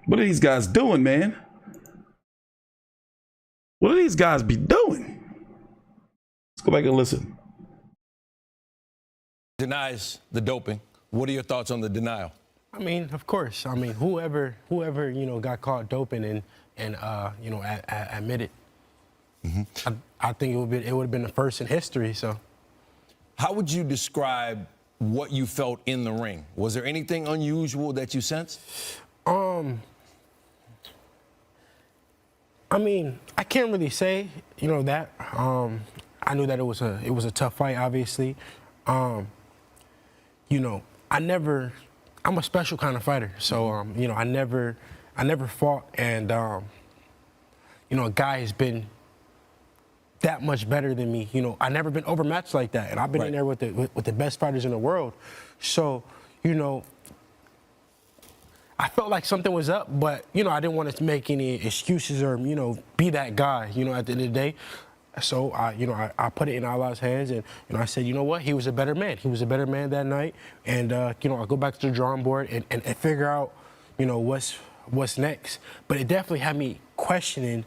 [SPEAKER 7] What are these guys doing, man? What do these guys be doing? Let's go back and listen.
[SPEAKER 1] Denies the doping. What are your thoughts on the denial?
[SPEAKER 2] I mean, of course. I mean, whoever got caught doping and admitted. I think it would have been the first in history. So,
[SPEAKER 1] how would you describe what you felt in the ring? Was there anything unusual that you sensed?
[SPEAKER 2] I mean, I can't really say, that. I knew that it was a tough fight, obviously. I'm a special kind of fighter. So, I never fought, and a guy has been that much better than me. I never been overmatched like that, and I've been in there with the best fighters in the world. So, I felt like something was up, but I didn't want to make any excuses or be that guy. At the end of the day. So I put it in Allah's hands, and I said, you know what? He was a better man. He was a better man that night, and I'll go back to the drawing board and figure out what's next. But it definitely had me questioning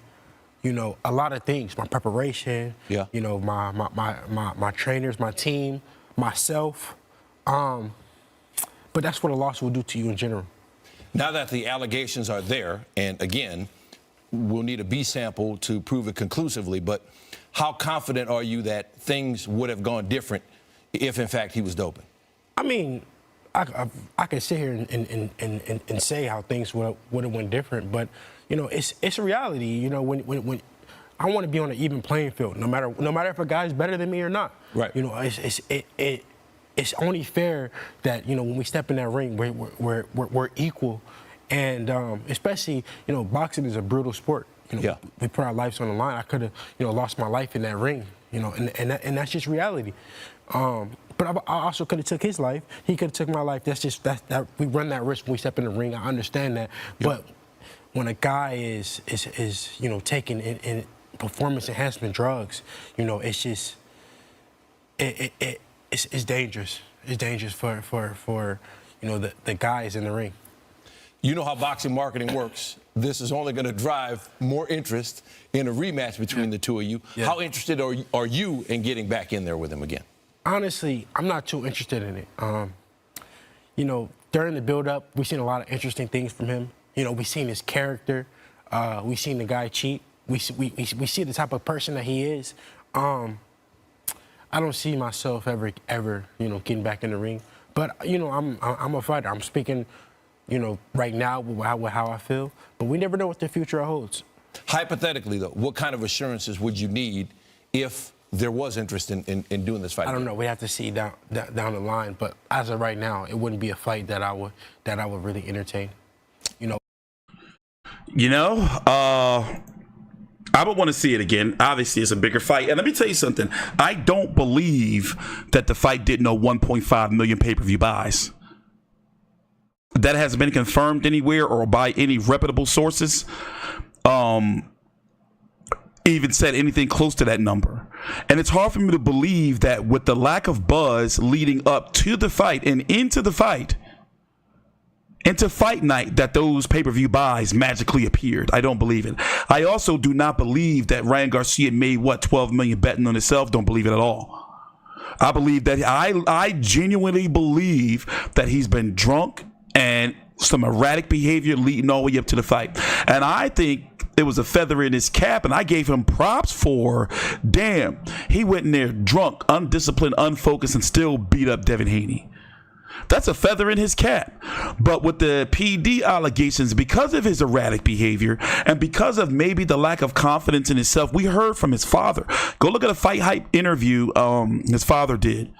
[SPEAKER 2] a lot of things, my preparation, my trainers, my team, myself. But that's what a loss will do to you in general.
[SPEAKER 1] Now that the allegations are there, and again, we'll need a B sample to prove it conclusively, but how confident are you that things would have gone different if, in fact, he was doping? I
[SPEAKER 2] mean, I could sit here and say how things would have went different, but it's a reality. When I want to be on an even playing field, no matter if a guy's better than me or not.
[SPEAKER 1] Right.
[SPEAKER 2] It's only fair that when we step in that ring, we're equal, and especially boxing is a brutal sport. We put our lives on the line. I could have lost my life in that ring. And that's just reality. But I also could have took his life. He could have took my life. That's just that we run that risk when we step in the ring. I understand that. But when a guy is taking in performance enhancement drugs, it's just it's dangerous. It's dangerous for the guys in the ring.
[SPEAKER 1] You know how boxing marketing works. This is only going to drive more interest in a rematch between the two of you. How interested are you in getting back in there with him again?
[SPEAKER 2] Honestly, I'm not too interested in it. During the build-up, we've seen a lot of interesting things from him. We've seen his character. We've seen the guy cheat. We see the type of person that he is. I don't see myself ever getting back in the ring. But I'm a fighter. I'm speaking right now with how I feel. But we never know what the future holds.
[SPEAKER 1] Hypothetically, though, what kind of assurances would you need if there was interest in doing this fight?
[SPEAKER 2] I don't know. We have to see down the line. But as of right now, it wouldn't be a fight that I would really entertain.
[SPEAKER 7] I would want to see it again. Obviously, it's a bigger fight. And let me tell you something. I don't believe that the fight didn't know 1.5 million pay-per-view buys. That hasn't been confirmed anywhere or by any reputable sources. Even said anything close to that number. And it's hard for me to believe that with the lack of buzz leading up to the fight and into fight night, that those pay-per-view buys magically appeared. I don't believe it. I also do not believe that Ryan Garcia made, $12 million betting on himself. Don't believe it at all. I believe that I genuinely believe that he's been drunk and some erratic behavior leading all the way up to the fight. And I think it was a feather in his cap, and I gave him props for, damn, he went in there drunk, undisciplined, unfocused, and still beat up Devin Haney. That's a feather in his cap. But with the PD allegations, because of his erratic behavior and because of maybe the lack of confidence in himself, we heard from his father. Go look at a Fight Hype interview his father did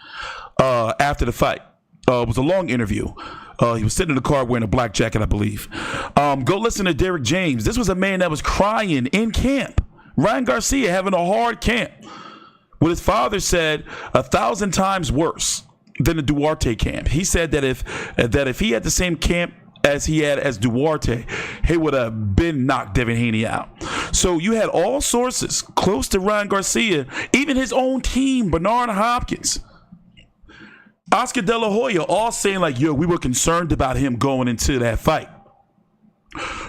[SPEAKER 7] after the fight. It was a long interview. He was sitting in the car wearing a black jacket, I believe. Go listen to Derek James. This was a man that was crying in camp. Ryan Garcia having a hard camp. What his father said, 1,000 times worse than the Duarte camp. He said that if he had the same camp as he had as Duarte, he would have been knocked Devin Haney out. So you had all sources close to Ryan Garcia, even his own team, Bernard Hopkins, Oscar De La Hoya, all saying like, yo, we were concerned about him going into that fight.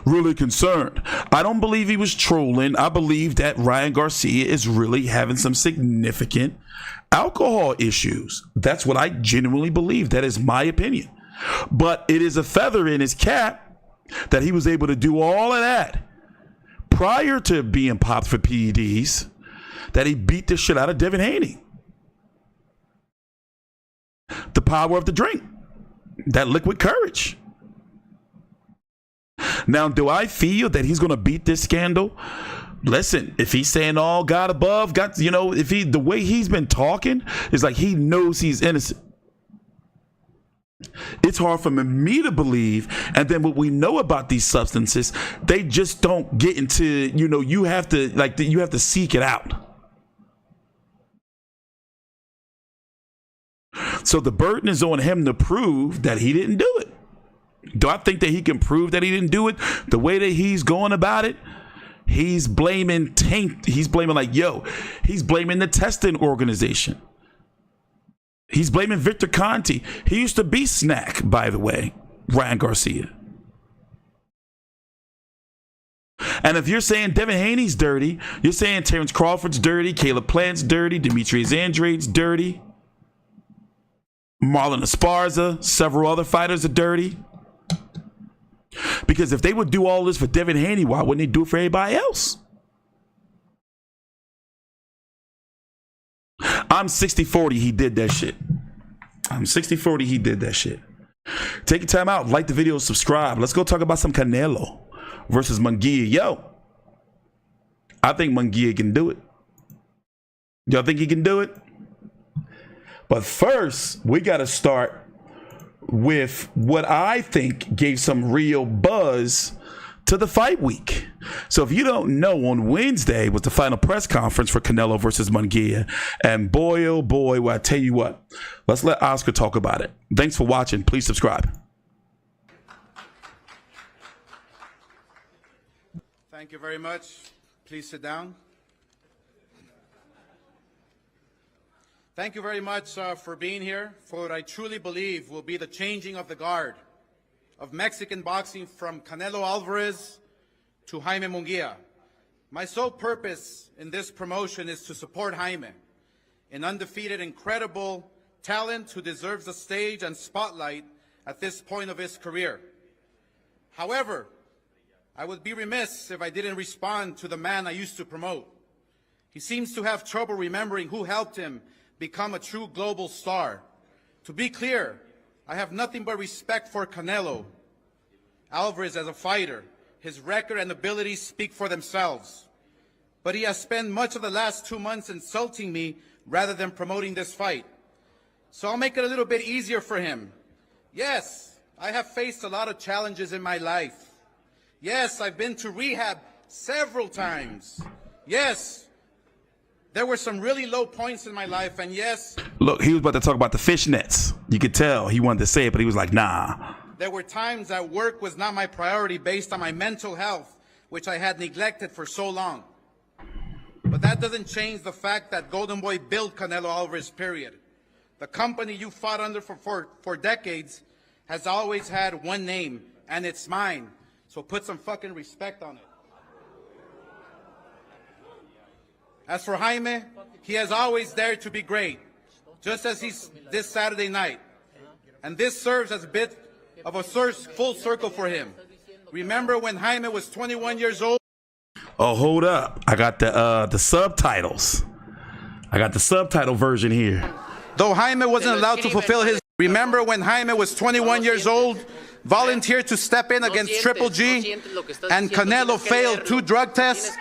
[SPEAKER 7] Really concerned. I don't believe he was trolling. I believe that Ryan Garcia is really having some significant alcohol issues. That's what I genuinely believe. That is my opinion. But it is a feather in his cap that he was able to do all of that prior to being popped for PEDs, that he beat the shit out of Devin Haney. The power of the drink, that liquid courage. Now, do I feel that he's going to beat this scandal? Listen, if he's saying all God above, God, you know, if he, the way he's been talking is like he knows he's innocent. It's hard for me to believe. And then what we know about these substances, they just don't get into, you know, you have to you have to seek it out. So the burden is on him to prove that he didn't do it. Do I think that he can prove that he didn't do it? The way that he's going about it, he's blaming he's blaming the testing organization. He's blaming Victor Conte. He used to be Snack, by the way, Ryan Garcia. And if you're saying Devin Haney's dirty, you're saying Terrence Crawford's dirty, Caleb Plant's dirty, Demetrius Andrade's dirty, Marlon Esparza, several other fighters are dirty. Because if they would do all this for Devin Haney, why wouldn't they do it for everybody else? I'm 60-40, he did that shit. I'm 60-40, he did that shit. Take your time out, like the video, subscribe. Let's go talk about some Canelo versus Munguia. Yo, I think Munguia can do it. Y'all think he can do it? But first, we got to start with what I think gave some real buzz to the fight week. So if you don't know, on Wednesday was the final press conference for Canelo versus Munguia. And boy, oh boy, well, I tell you what, let's let Oscar talk about it. Thanks for watching. Please subscribe.
[SPEAKER 14] Thank you very much. Please sit down. Thank you very much for being here for what I truly believe will be the changing of the guard of Mexican boxing from Canelo Alvarez to Jaime Munguia. My sole purpose in this promotion is to support Jaime, an undefeated, incredible talent who deserves the stage and spotlight at this point of his career. However, I would be remiss if I didn't respond to the man I used to promote. He seems to have trouble remembering who helped him become a true global star. To be clear, I have nothing but respect for Canelo Alvarez as a fighter. His record and abilities speak for themselves. But he has spent much of the last 2 months insulting me rather than promoting this fight. So I'll make it a little bit easier for him. Yes, I have faced a lot of challenges in my life. Yes, I've been to rehab several times. Yes, there were some really low points in my life, and yes.
[SPEAKER 7] Look, he was about to talk about the fishnets. You could tell he wanted to say it, but he was like, nah.
[SPEAKER 14] There were times that work was not my priority based on my mental health, which I had neglected for so long. But that doesn't change the fact that Golden Boy built Canelo Alvarez, period. The company you fought under for decades has always had one name, and it's mine. So put some fucking respect on it. As for Jaime, he has always dared to be great, just as he's this Saturday night. And this serves as a bit of a full circle for him. Remember when Jaime was 21 years old?
[SPEAKER 7] Oh, hold up. I got the subtitles. I got the subtitle version here.
[SPEAKER 14] Though Jaime wasn't allowed to fulfill his... Remember when Jaime was 21 years old, volunteered to step in against Triple G, and Canelo failed 2 drug tests?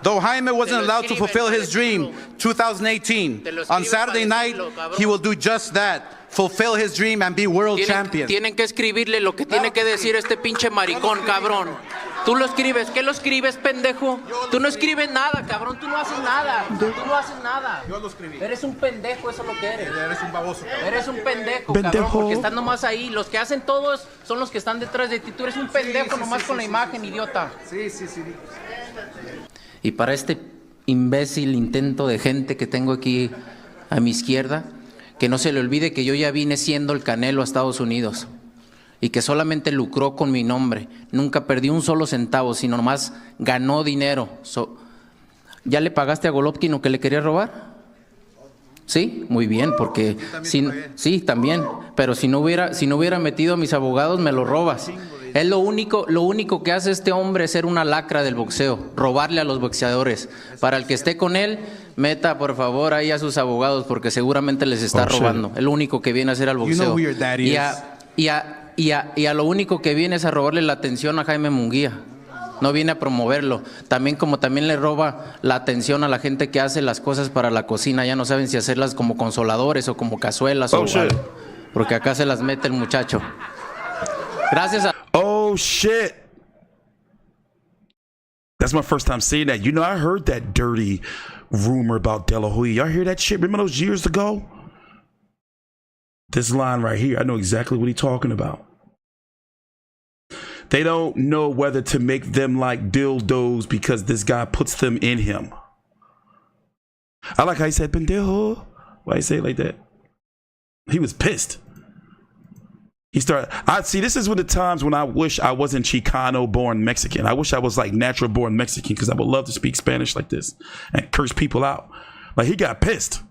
[SPEAKER 14] Though Jaime wasn't allowed to fulfill his dream, 2018, on Saturday night, he will do just that, fulfill his dream and be world champion.
[SPEAKER 15] Tienen que escribirle lo que tiene que decir este pinche maricón, cabrón. Tú lo escribes, ¿qué lo escribes, pendejo? Tú no escribes nada, cabrón, tú no haces nada. Tú no haces nada.
[SPEAKER 14] Yo lo escribí.
[SPEAKER 15] Eres un pendejo, eso es lo que eres.
[SPEAKER 14] Eres un baboso, cabrón.
[SPEAKER 15] Eres un pendejo, cabrón, porque estás nomás ahí. Los que hacen todos son los que están detrás de ti. Tú eres un pendejo nomás con la imagen, idiota.
[SPEAKER 14] Sí.
[SPEAKER 15] Y para este imbécil intento de gente que tengo aquí a mi izquierda, que no se le olvide que yo ya vine siendo el Canelo a Estados Unidos y que solamente lucró con mi nombre. Nunca perdí un solo centavo, sino nomás ganó dinero. ¿Ya le pagaste a Golovkin lo que le quería robar? Sí, muy bien, porque sí, también, pero si no hubiera metido a mis abogados, me lo robas. Es lo único que hace este hombre es ser una lacra del boxeo, robarle a los boxeadores. Para el que esté con él, meta por favor ahí a sus abogados, porque seguramente les está robando. Es lo único que viene a hacer al boxeo. Y a lo único que viene es a robarle la atención a Jaime Munguia. No viene a promoverlo. También le roba la atención a la gente que hace las cosas para la cocina. Ya no saben si hacerlas como consoladores o como cazuelas o algo, porque acá se las mete el muchacho. Gracias a...
[SPEAKER 7] Oh, shit. That's my first time seeing that. You know, I heard that dirty rumor about De La Hoya. Y'all hear that shit? Remember those years ago? This line right here, I know exactly what he's talking about. They don't know whether to make them like dildos because this guy puts them in him. I like how he said pendejo. Why he say it like that? He was pissed. He started. This is one of the times when I wish I wasn't Chicano born Mexican. I wish I was like natural born Mexican, because I would love to speak Spanish like this and curse people out. Like, he got pissed.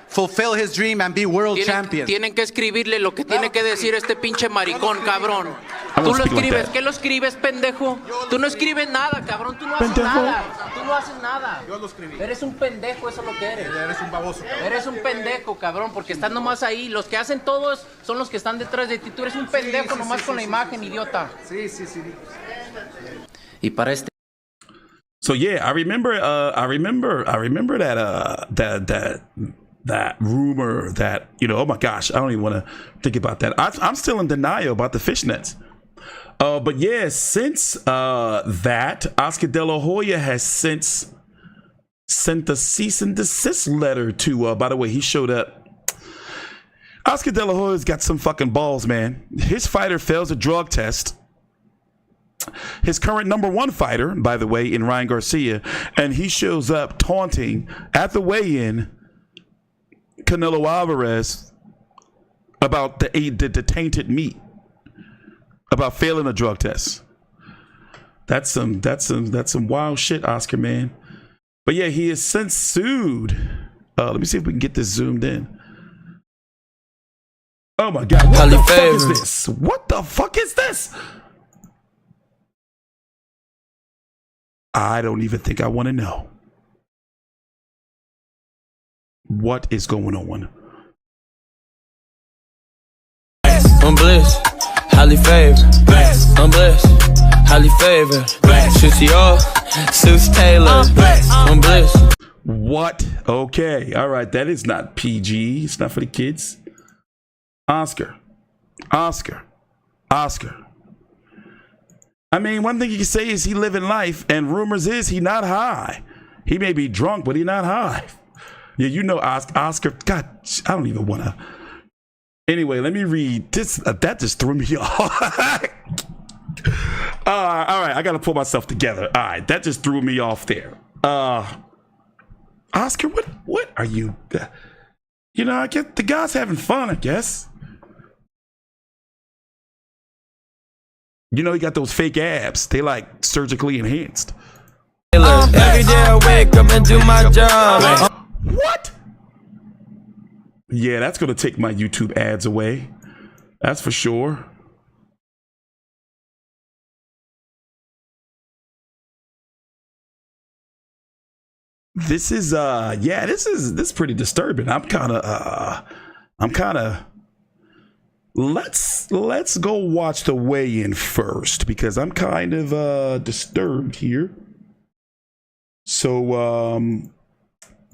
[SPEAKER 16] Fulfill his dream and be world champion.
[SPEAKER 15] Tienen que escribirle lo que tiene que decir este pinche maricón, cabrón. Tú lo escribes, ¿qué lo escribes, pendejo? Tú no escribes nada, cabrón, tú no haces nada. Tú no haces nada.
[SPEAKER 16] Yo lo escribí.
[SPEAKER 15] Eres un pendejo, eso es lo que eres.
[SPEAKER 16] Eres un baboso, cabrón.
[SPEAKER 15] Eres un pendejo, cabrón, porque estás nomás ahí. Los que hacen todos son los que están detrás de ti. Tú eres un pendejo nomás con la imagen, idiota.
[SPEAKER 16] Sí.
[SPEAKER 15] Y para este...
[SPEAKER 7] So yeah, I remember that rumor that, you know, oh my gosh, I don't even want to think about that. I'm still in denial about the fishnets. But yeah, since that, Oscar De La Hoya has since sent a cease and desist letter to, by the way, he showed up. Oscar De La Hoya's got some fucking balls, man. His fighter fails a drug test. His current #1 fighter, by the way, in Ryan Garcia, and he shows up taunting at the weigh-in Canelo Alvarez about the tainted meat, about failing a drug test. That's some wild shit, Oscar, man. But yeah, he has since sued. Let me see if we can get this zoomed in. Oh my God! What the fuck is this? What the fuck is this? I don't even think I want to know. What is going on?
[SPEAKER 17] I'm blessed, highly favored. I'm blessed, highly favored. Suits Taylor. I'm blessed.
[SPEAKER 7] What? Okay. All right. That is not PG. It's not for the kids. Oscar. I mean, one thing you can say is he living life, and rumors is he not high. He may be drunk, but he not high. Yeah, you know, Oscar. God, I don't even want to. Anyway, let me read this. That just threw me off. All right, I got to pull myself together. All right, that just threw me off there. Oscar, what are you? You know, I guess the guy's having fun, I guess. You know, he got those fake abs. They like surgically enhanced.
[SPEAKER 17] Every day I wake up and do my job.
[SPEAKER 7] What? Yeah, that's going to take my YouTube ads away. That's for sure. This is this is pretty disturbing. I'm kind of let's go watch the weigh-in first, because I'm kind of disturbed here. So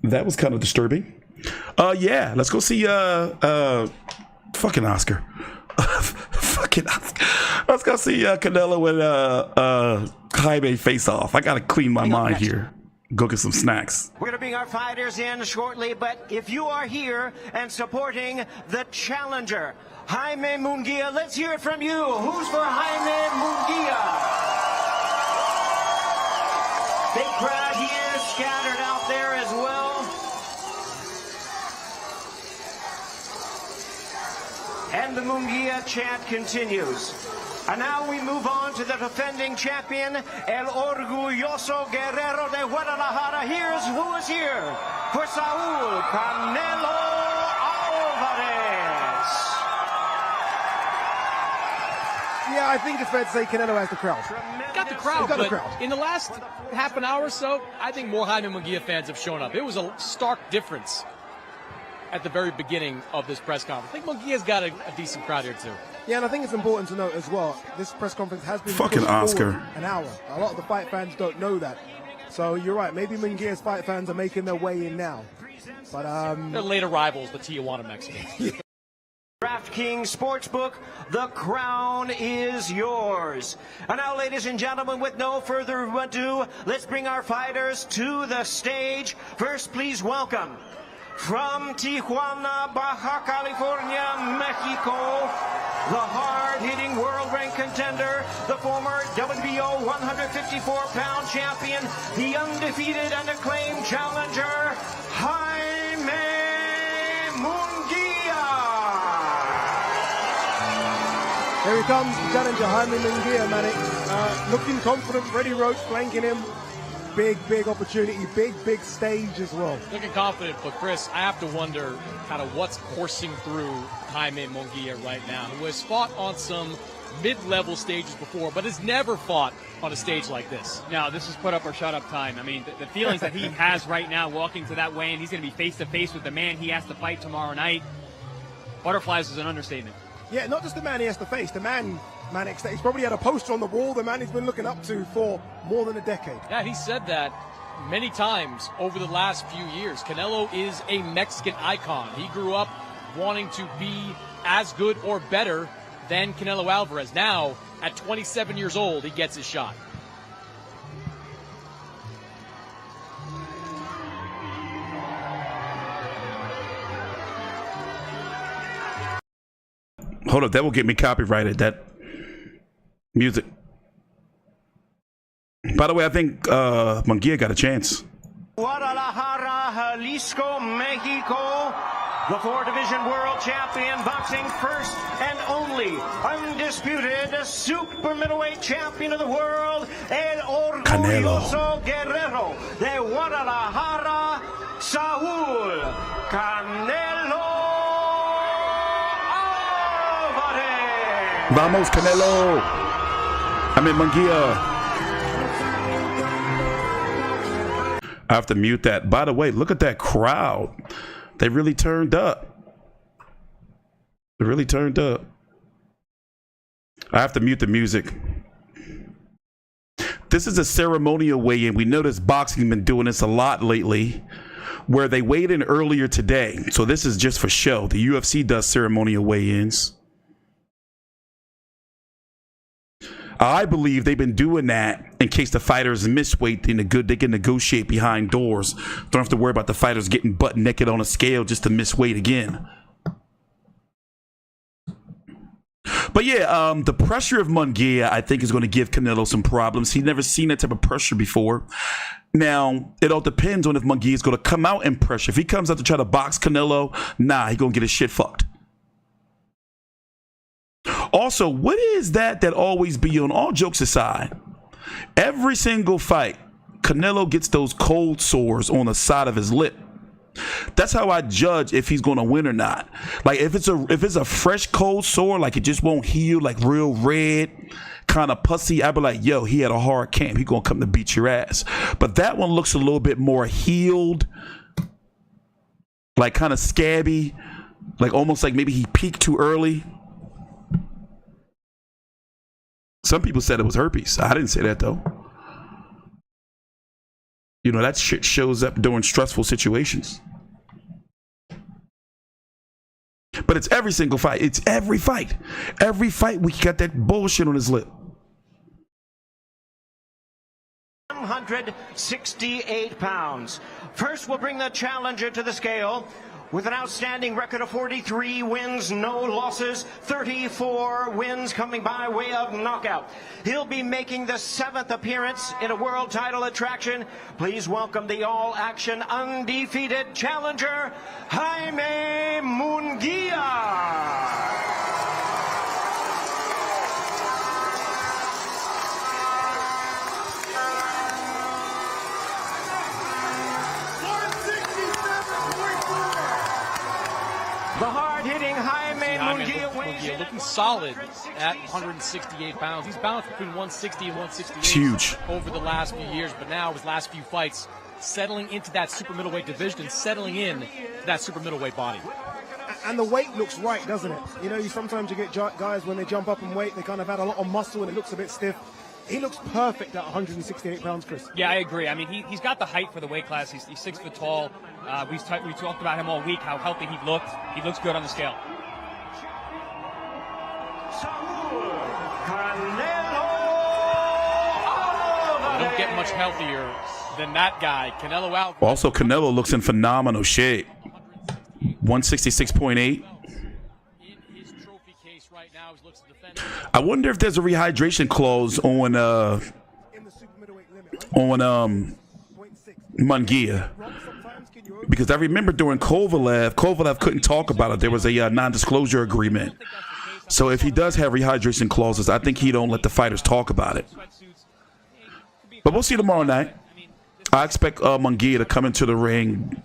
[SPEAKER 7] that was kind of disturbing. Yeah, let's go see fucking Oscar. Fucking Oscar. Let's go see Canelo and Jaime face off. I gotta clean my mind here. Go get some snacks.
[SPEAKER 18] We're going to bring our fighters in shortly, but if you are here and supporting the challenger, Jaime Munguia, let's hear it from you. Who's for Jaime Munguia? Big crowd here, scattered out there as well. And the Munguia chant continues. And now we move on to the defending champion, El Orgulloso Guerrero de Guadalajara. Here's who is here. for Saul Canelo Alvarez.
[SPEAKER 19] Yeah, I think it's fair to say Canelo has the crowd.
[SPEAKER 20] Got the crowd,
[SPEAKER 19] Got the
[SPEAKER 20] but
[SPEAKER 19] crowd.
[SPEAKER 20] in the last half an hour or so, I think more Jaime Munguia fans have shown up. It was a stark difference at the very beginning of this press conference. I think Munguia's got a decent crowd here, too.
[SPEAKER 19] Yeah, and I think it's important to note as well, this press conference has been
[SPEAKER 7] Fucking
[SPEAKER 19] pushed
[SPEAKER 7] Oscar.
[SPEAKER 19] forward an hour. A lot of the fight fans don't know that. So you're right, maybe Munguia's fight fans are making their way in now. But
[SPEAKER 20] They're late arrivals, the Tijuana Mexicans.
[SPEAKER 18] DraftKings Sportsbook, the crown is yours. And now, ladies and gentlemen, with no further ado, let's bring our fighters to the stage. First, please welcome, from Tijuana, Baja California, Mexico, the hard-hitting world-ranked contender, the former WBO 154-pound champion, the undefeated and acclaimed challenger, Jaime Munguia.
[SPEAKER 19] here he comes, challenger Jaime Munguia, man. Looking confident, Freddie Roach flanking him. Big opportunity, big stage as well.
[SPEAKER 20] Looking confident, but Chris, I have to wonder kind of what's coursing through Jaime Munguia right now, who has fought on some mid-level stages before, but has never fought on a stage like this.
[SPEAKER 21] No, this is put up or shut up time. I mean, the feelings that he has right now walking to that weigh-in, he's going to be face-to-face with the man he has to fight tomorrow night. Butterflies is an understatement.
[SPEAKER 19] Yeah, not just the man he has to face, the man he's probably had a poster on the wall, the man he's been looking up to for more than a decade.
[SPEAKER 20] Yeah, he said that many times over the last few years. Canelo is a Mexican icon. He grew up wanting to be as good or better than Canelo Alvarez. Now, at 27 years old, he gets his shot.
[SPEAKER 7] Hold up, that will get me copyrighted, that music. By the way, I think Munguia got a chance.
[SPEAKER 18] Guadalajara, Jalisco, Mexico, the four-division world champion, boxing first and only undisputed super middleweight champion of the world, El Orgulloso Guerrero de Guadalajara, Saul Canelo Alvarez.
[SPEAKER 7] Vamos, Canelo. I mean, Munguia. I have to mute that. By the way, look at that crowd. They really turned up. They really turned up. I have to mute the music. This is a ceremonial weigh-in. We noticed boxing been doing this a lot lately, where they weighed in earlier today. So this is just for show. The UFC does ceremonial weigh-ins. I believe they've been doing that in case the fighters miss weight. They can negotiate behind doors. Don't have to worry about the fighters getting butt naked on a scale just to miss weight again. But yeah, the pressure of Munguia, I think, is going to give Canelo some problems. He's never seen that type of pressure before. Now, it all depends on if Munguia is going to come out and pressure. If he comes out to try to box Canelo, nah, he's going to get his shit fucked. Also, what is that always be on? All jokes aside, every single fight, Canelo gets those cold sores on the side of his lip. That's how I judge if he's going to win or not. Like if it's a fresh cold sore, like it just won't heal, like real red, kind of pussy, I'd be like, yo, he had a hard camp. He going to come to beat your ass. But that one looks a little bit more healed, like kind of scabby, like almost like maybe he peaked too early. Some people said it was herpes. I didn't say that, though. You know, that shit shows up during stressful situations. But it's every single fight. It's every fight. Every fight, we got that bullshit on his lip.
[SPEAKER 18] 168 pounds. First, we'll bring the challenger to the scale. With an outstanding record of 43 wins, no losses, 34 wins coming by way of knockout. He'll be making the 7th appearance in a world title attraction. Please welcome the all-action undefeated challenger, Jaime Munguia. The hard-hitting Jaime Munguia
[SPEAKER 20] looking solid at 168 pounds. He's bounced between 160 and 168
[SPEAKER 7] It's huge
[SPEAKER 20] over the last few years, but now his last few fights settling into that super middleweight division and settling in to that super middleweight body.
[SPEAKER 19] And the weight looks right, doesn't it? You know, sometimes you get guys when they jump up in weight, they kind of had a lot of muscle and it looks a bit stiff. He looks perfect at 168 pounds, Chris.
[SPEAKER 20] Yeah, I agree. I mean, he's got the height for the weight class. He's 6 foot tall. We talked about him all week, how healthy he looked. He looks good on the scale. You don't get much healthier than that guy, Canelo Alvarez.
[SPEAKER 7] Also, Canelo looks in phenomenal shape. 166.8. I wonder if there's a rehydration clause on Munguia, because I remember during Kovalev couldn't talk about it. There was a non-disclosure agreement. So if he does have rehydration clauses, I think he don't let the fighters talk about it. But we'll see tomorrow night. I expect Munguia to come into the ring.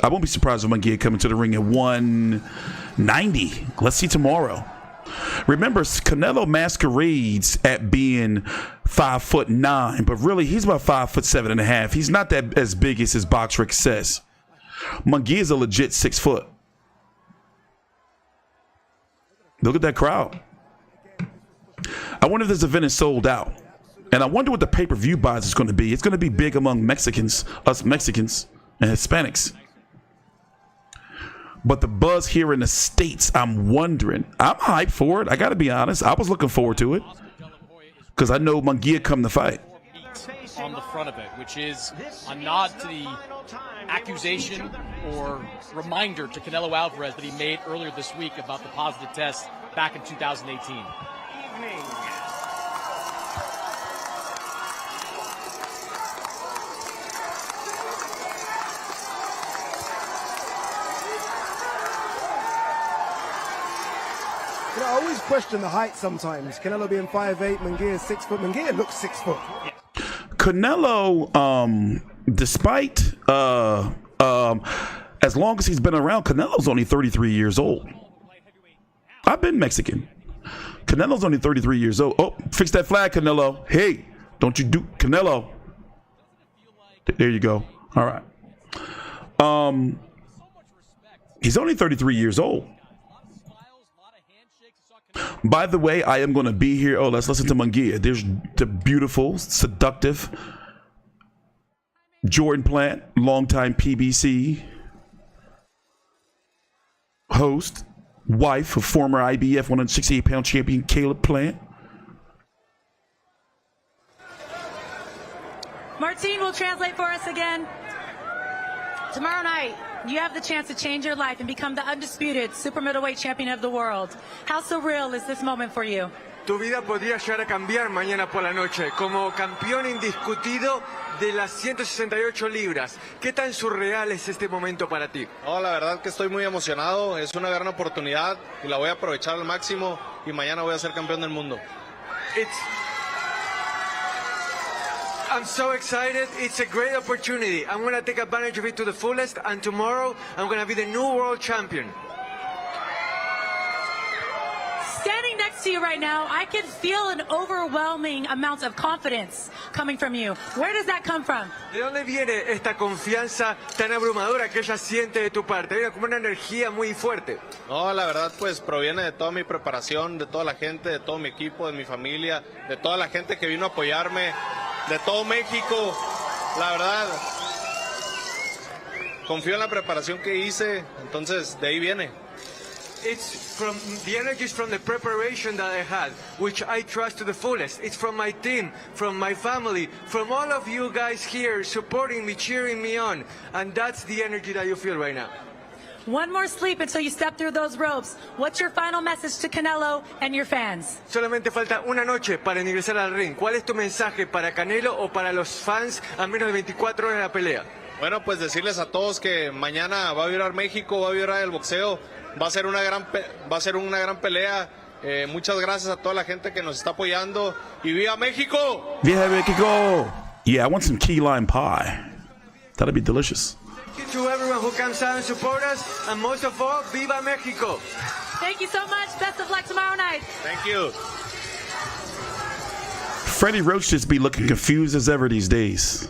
[SPEAKER 7] I won't be surprised if Munguia come into the ring at 190. Let's see tomorrow. Remember, Canelo masquerades at being 5'9", but really he's about 5'7.5". He's not that as big as his box Rick says. Munguia is a legit 6 foot. Look at that crowd. I wonder if this event is sold out. And I wonder what the pay-per-view buys is going to be. It's going to be big among Mexicans, us Mexicans and Hispanics. But the buzz here in the States, I'm wondering. I'm hyped for it. I got to be honest. I was looking forward to it because I know Munguia come to fight.
[SPEAKER 20] On the front of it, which is a nod to the accusation or reminder to Canelo Alvarez that he made earlier this week about the positive test back in 2018.
[SPEAKER 19] You know, I always question the height sometimes. Canelo being 5'8", Munguia 6 foot. Munguia looks 6 foot.
[SPEAKER 7] Canelo, despite as long as he's been around, Canelo's only 33 years old. I've been Mexican. Canelo's only 33 years old. Oh, fix that flag, Canelo. Hey, don't you do Canelo. There you go. All right. He's only 33 years old. By the way, I am going to be here. Oh, let's listen to Munguia. There's the beautiful, seductive Jordan Plant, longtime PBC host, wife of former IBF 168-pound champion Caleb Plant.
[SPEAKER 10] Martine will translate for us again. Tomorrow night, you have the chance to change your life and become the undisputed super middleweight champion of the world. How surreal is this moment for you?
[SPEAKER 22] Tu vida podría llegar a cambiar mañana por la noche como campeón indiscutido de las 168 libras. ¿Qué tan surreal es este momento para ti?
[SPEAKER 23] No, la verdad que estoy muy emocionado. Es una gran oportunidad y la voy a aprovechar al máximo y mañana voy a ser campeón del mundo.
[SPEAKER 22] I'm so excited. It's a great opportunity. I'm going to take advantage of it to the fullest, and tomorrow I'm going to be the new world champion.
[SPEAKER 10] Standing next to you right now, I can feel an overwhelming amount of confidence coming from you. Where does that come from?
[SPEAKER 22] ¿De dónde viene esta confianza tan abrumadora que ella siente de tu parte? Viene como una energía muy fuerte.
[SPEAKER 23] No, la verdad pues proviene de toda mi preparación, de toda la gente, de todo mi equipo, de mi familia, de toda la gente que vino a apoyarme, de todo México. La verdad, confío en la preparación que hice, entonces de ahí viene.
[SPEAKER 22] It's from the energies from the preparation that I had, which I trust to the fullest. It's from my team, from my family, from all of you guys here supporting me, cheering me on. And that's the energy that you feel right now.
[SPEAKER 10] One more sleep until you step through those ropes. What's your final message to Canelo and your fans?
[SPEAKER 22] Solamente falta una noche para ingresar al ring. ¿Cuál es tu mensaje para Canelo o para los fans a menos de 24 horas de la pelea?
[SPEAKER 23] Bueno, pues decirles a todos que mañana va a vibrar México, va a vibrar el boxeo. Va a ser una gran pelea. Muchas gracias a toda la gente que nos está apoyando. ¡Y viva México!
[SPEAKER 7] Viva México! Yeah, I want some key lime pie. That'd be delicious.
[SPEAKER 22] Thank you to everyone who comes out and support us, and most of all, Viva Mexico!
[SPEAKER 10] Thank you so much. Best of luck tomorrow night.
[SPEAKER 23] Thank you.
[SPEAKER 7] Freddie Roach just be looking confused as ever these days.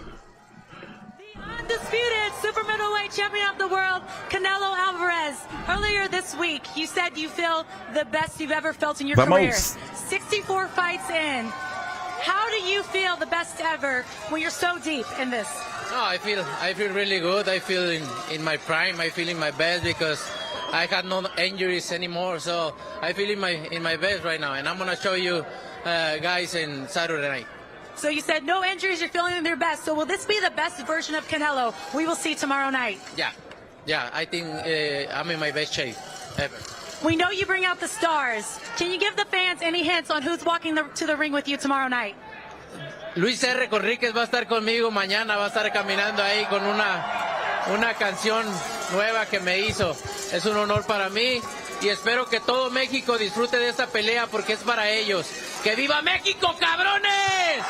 [SPEAKER 10] Undisputed super middleweight champion of the world, Canelo Alvarez. Earlier this week, you said you feel the best you've ever felt in your career. 64 fights in. How do you feel the best ever when you're so deep in this?
[SPEAKER 15] No, I feel really good. I feel in my prime. I feel in my best because I had no injuries anymore. So I feel in my best right now, and I'm gonna show you guys in Saturday night.
[SPEAKER 10] So you said no injuries, you're feeling in your best. So will this be the best version of Canelo we will see tomorrow night?
[SPEAKER 15] Yeah. I think I'm in my best shape ever.
[SPEAKER 10] We know you bring out the stars. Can you give the fans any hints on who's walking to the ring with you tomorrow night?
[SPEAKER 15] Luis R. Conríquez va a estar conmigo mañana, va a estar caminando ahí con una canción nueva que me hizo. Es un honor para mí y espero que todo México disfrute de esta pelea porque es para ellos. ¡Que viva México, cabrones!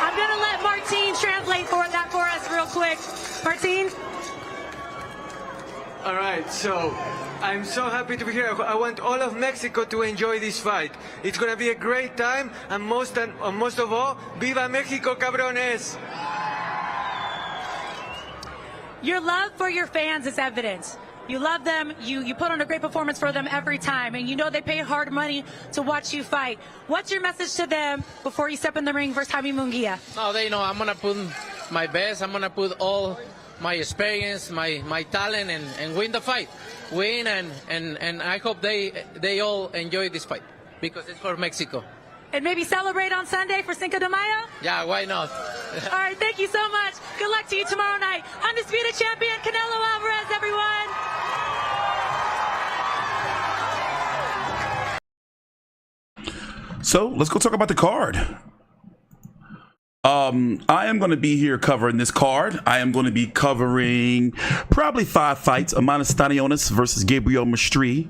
[SPEAKER 10] I'm going to let Martin translate that for us real quick. Martin?
[SPEAKER 22] All right, so I'm so happy to be here. I want all of Mexico to enjoy this fight. It's going to be a great time, and most of all, Viva Mexico, cabrones!
[SPEAKER 10] Your love for your fans is evident. You love them, you put on a great performance for them every time, and you know they pay hard money to watch you fight. What's your message to them before you step in the ring versus Jaime Munguia?
[SPEAKER 15] No, they know I'm going to put my best. I'm going to put all my experience, my talent, and win the fight. Win, and I hope they all enjoy this fight because it's for Mexico.
[SPEAKER 10] And maybe celebrate on Sunday for Cinco de Mayo?
[SPEAKER 15] Yeah, why not?
[SPEAKER 10] All right, thank you so much. Good luck to you tomorrow night. Undisputed champion, Canelo Alvarez, everyone.
[SPEAKER 7] So let's go talk about the card. I am going to be here covering this card. I am going to be covering probably 5 fights. Eimantas Stanionis versus Gabriel Maestre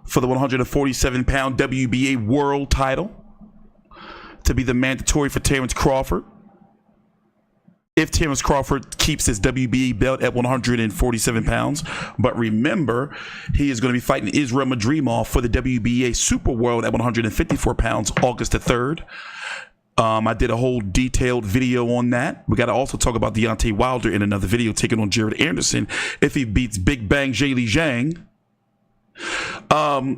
[SPEAKER 7] for the 147-pound WBA world title to be the mandatory for Terrence Crawford. If Terrence Crawford keeps his WBA belt at 147 pounds. But remember, he is going to be fighting Israel Madrimov for the WBA Super World at 154 pounds August the 3rd. I did a whole detailed video on that. We got to also talk about Deontay Wilder in another video, taking on Jared Anderson if he beats Big Bang Zhang Zhang.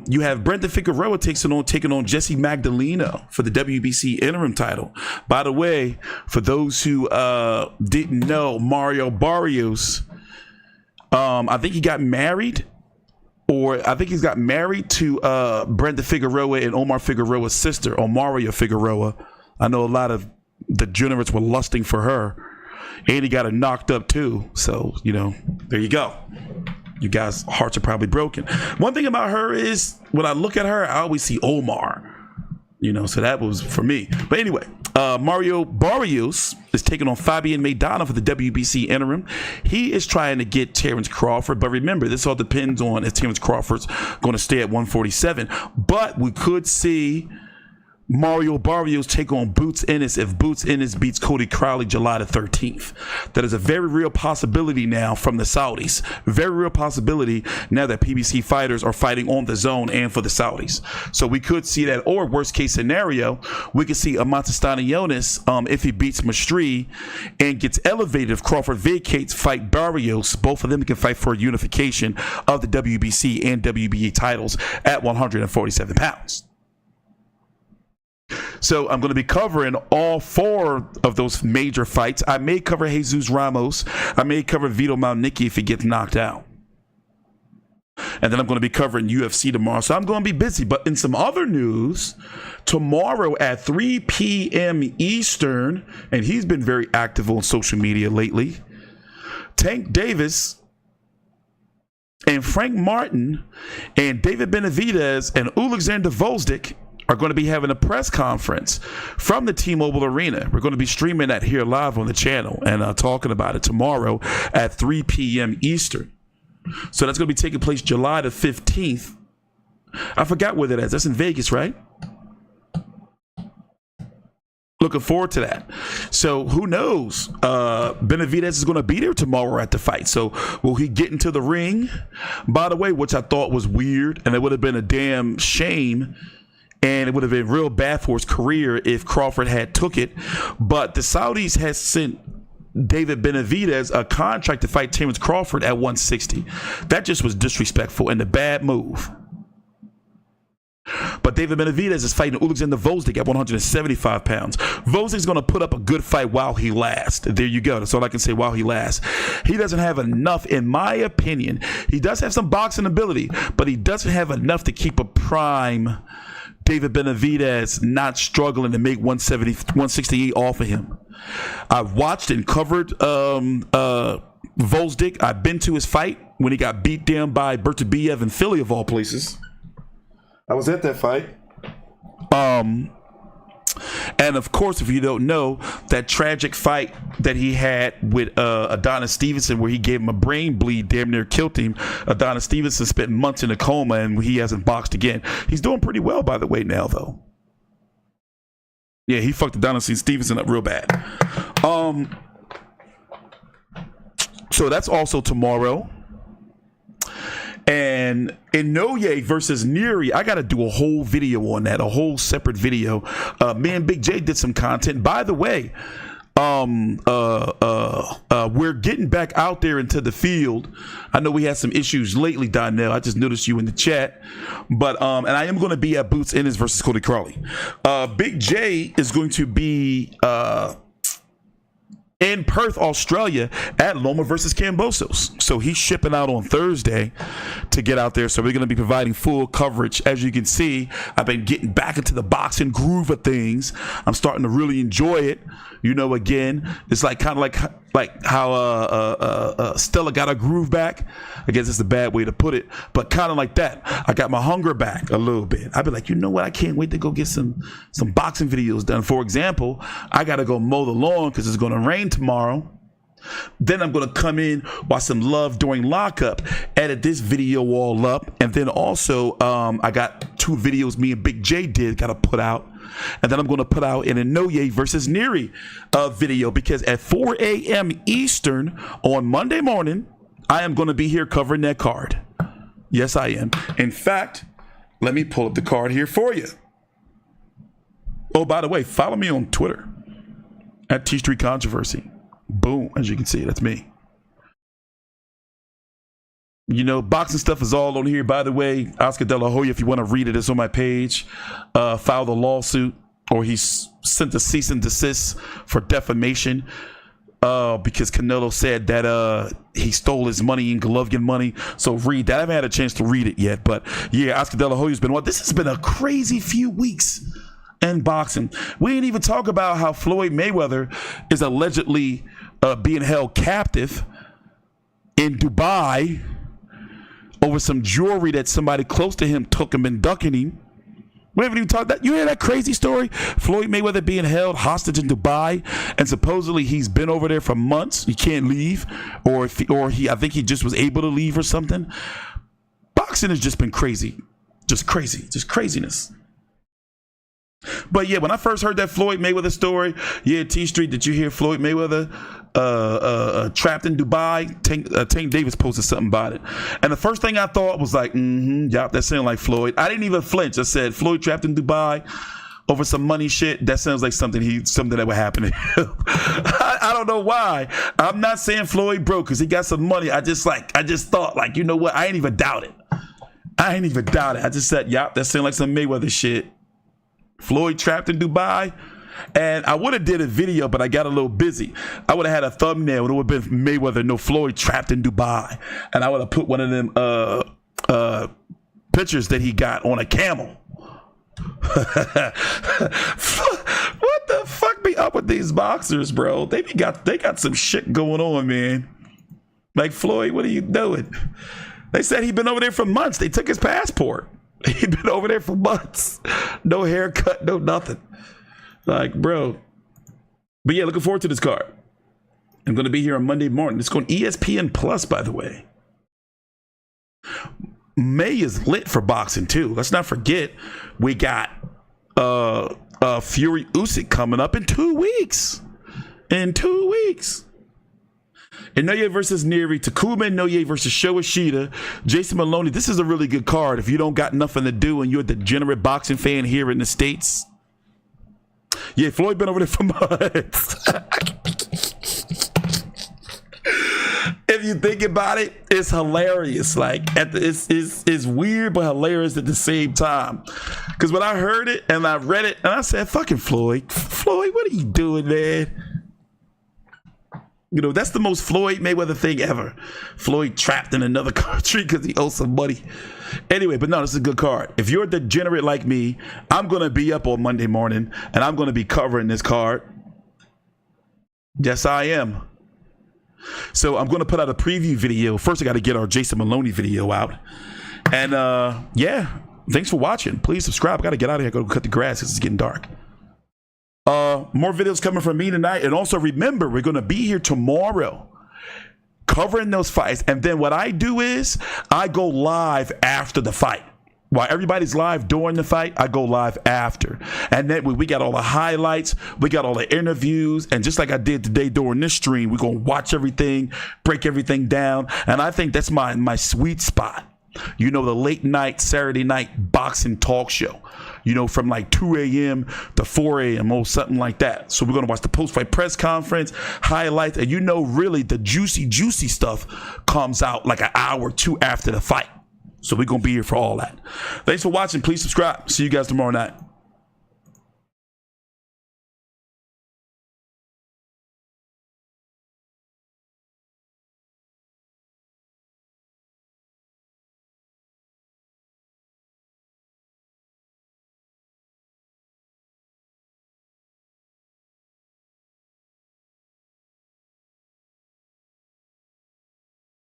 [SPEAKER 7] You have Brendan Figueroa taking on Jessie Magdaleno for the WBC interim title. By the way, for those who didn't know, Mario Barrios, I think he got married, or I think he's got married to Brendan Figueroa and Omar Figueroa's sister, Omaria Figueroa. I know a lot of the degenerates were lusting for her, and he got her knocked up too. So, you know, there you go. You guys' hearts are probably broken. One thing about her is when I look at her, I always see Omar. You know, so that was for me. But anyway, Mario Barrios is taking on Fabian Maidana for the WBC interim. He is trying to get Terrence Crawford. But remember, this all depends on if Terrence Crawford's going to stay at 147. But we could see Mario Barrios take on Boots Ennis if Boots Ennis beats Cody Crowley July the 13th. That is a very real possibility now from the Saudis. Very real possibility now that PBC fighters are fighting on the zone and for the Saudis. So we could see that, or worst case scenario, we could see Eimantas Stanionis if he beats Maestre and gets elevated. If Crawford vacates, fight Barrios. Both of them can fight for a unification of the WBC and WBA titles at 147 pounds. So I'm going to be covering all 4 of those major fights. I may cover Jesus Ramos. I may cover Vito Malnicki if he gets knocked out. And then I'm going to be covering UFC tomorrow. So I'm going to be busy. But in some other news, tomorrow at 3 p.m. Eastern, and he's been very active on social media lately, Tank Davis and Frank Martin and David Benavidez and Alexander Volzdik are going to be having a press conference from the T-Mobile Arena. We're going to be streaming that here live on the channel and talking about it tomorrow at 3 p.m. Eastern. So that's going to be taking place July the 15th. I forgot where that is. That's in Vegas, right? Looking forward to that. So who knows? Benavidez is going to be there tomorrow at the fight. So will he get into the ring? By the way, which I thought was weird, and it would have been a damn shame, and it would have been real bad for his career if Crawford had took it. But the Saudis has sent David Benavidez a contract to fight Terence Crawford at 160. That just was disrespectful and a bad move. But David Benavidez is fighting Alexander Volzdik at 175 pounds. Volzdik's going to put up a good fight while he lasts. There you go. That's all I can say, while he lasts. He doesn't have enough, in my opinion. He does have some boxing ability, but he doesn't have enough to keep a prime David Benavidez not struggling to make 168 off of him. I've watched and covered Volzdik. I've been to his fight when he got beat down by Bertabiev in Philly, of all places. I was at that fight. And of course, if you don't know, that tragic fight that he had with Adonis Stevenson, where he gave him a brain bleed, damn near killed him. Adonis Stevenson spent months in a coma, and he hasn't boxed again. He's doing pretty well, by the way, now, though. Yeah, he fucked Adonis Stevenson up real bad. So that's also tomorrow. And Inoue versus Nery, I got to do a whole video on that, a whole separate video. Me and Big J did some content. By the way, we're getting back out there into the field. I know we had some issues lately, Donnell. I just noticed you in the chat. But and I am going to be at Boots Ennis versus Cody Crowley. Big J is going to be in Perth, Australia at Loma versus Cambosos. So he's shipping out on Thursday to get out there. So we're going to be providing full coverage. As you can see, I've been getting back into the boxing groove of things. I'm starting to really enjoy it. You know, again, it's like kind of like how Stella got her groove back. I guess it's a bad way to put it, but kind of like that. I got my hunger back a little bit. I'd be like, you know what? I can't wait to go get some boxing videos done. For example, I got to go mow the lawn because it's going to rain tomorrow. Then I'm going to come in, watch some Love during lockup, edit this video all up. And then also I got 2 videos me and Big J did, got to put out. And then I'm going to put out an Inoue versus Nery video, because at 4 a.m. Eastern on Monday morning, I am going to be here covering that card. Yes, I am. In fact, let me pull up the card here for you. Oh, by the way, follow me on Twitter at TstreeT Controversy. Boom. As you can see, that's me. You know, boxing stuff is all on here. By the way, Oscar De La Hoya, if you want to read it, it's on my page. Filed a lawsuit, or he's sent a cease and desist for defamation because Canelo said that he stole his money in Golovkin money. So read that. I haven't had a chance to read it yet, but yeah, Oscar De La Hoya's been this has been a crazy few weeks in boxing. We ain't even talk about how Floyd Mayweather is allegedly being held captive in Dubai over some jewelry that somebody close to him took and been ducking him. We haven't even talked that. You hear that crazy story? Floyd Mayweather being held hostage in Dubai, and supposedly he's been over there for months. He can't leave, I think he just was able to leave or something. Boxing has just been crazy, just craziness. But yeah, when I first heard that Floyd Mayweather story, yeah, TstreeT, did you hear Floyd Mayweather trapped in Dubai? Tank Davis posted something about it, and the first thing I thought was like, yeah, that sounded like Floyd. I didn't even flinch. I said, Floyd trapped in Dubai over some money shit. That sounds like something that would happen to him. I don't know why. I'm not saying Floyd broke because he got some money. I just thought, like, you know what? I ain't even doubt it. I just said, yep, that sounds like some Mayweather shit. Floyd trapped in Dubai. And I would have did a video, but I got a little busy. I would have had a thumbnail. It would have been Mayweather, no Floyd trapped in Dubai. And I would have put one of them pictures that he got on a camel. What the fuck be up with these boxers, bro? They got some shit going on, man. Like, Floyd, what are you doing? They said he'd been over there for months. They took his passport. He'd been over there for months. No haircut, no nothing. Like, bro. But yeah, looking forward to this card. I'm going to be here on Monday morning. It's going ESPN Plus, by the way. May is lit for boxing, too. Let's not forget, we got Fury Usyk coming up in 2 weeks. In 2 weeks. Inoue versus Nery, Takuma Inoue versus Sho Ishida, Jason Maloney. This is a really good card if you don't got nothing to do and you're a degenerate boxing fan here in the States. Yeah, Floyd been over there for months. If you think about it, it's hilarious. Like, it's weird but hilarious at the same time. Because when I heard it and I read it, and I said, fucking Floyd, what are you doing, man? You know, that's the most Floyd Mayweather thing ever. Floyd trapped in another country because he owes some money. Anyway, but no, this is a good card. If you're a degenerate like me, I'm going to be up on Monday morning and I'm going to be covering this card. Yes, I am. So I'm going to put out a preview video. First, I got to get our Jason Maloney video out. And yeah, thanks for watching. Please subscribe. I got to get out of here. Go cut the grass because it's getting dark. More videos coming from me tonight. And also remember, we're going to be here tomorrow covering those fights. And then what I do is I go live after the fight. While everybody's live during the fight, I go live after. And then we got all the highlights, we got all the interviews, and just like I did today during this stream, we're going to watch everything, break everything down. And I think that's my sweet spot. You know, the late night, Saturday night boxing talk show. You know, from like 2 a.m. to 4 a.m. or something like that. So we're going to watch the post-fight press conference, highlights, and you know, really the juicy stuff comes out like an hour or two after the fight. So we're going to be here for all that. Thanks for watching. Please subscribe. See you guys tomorrow night.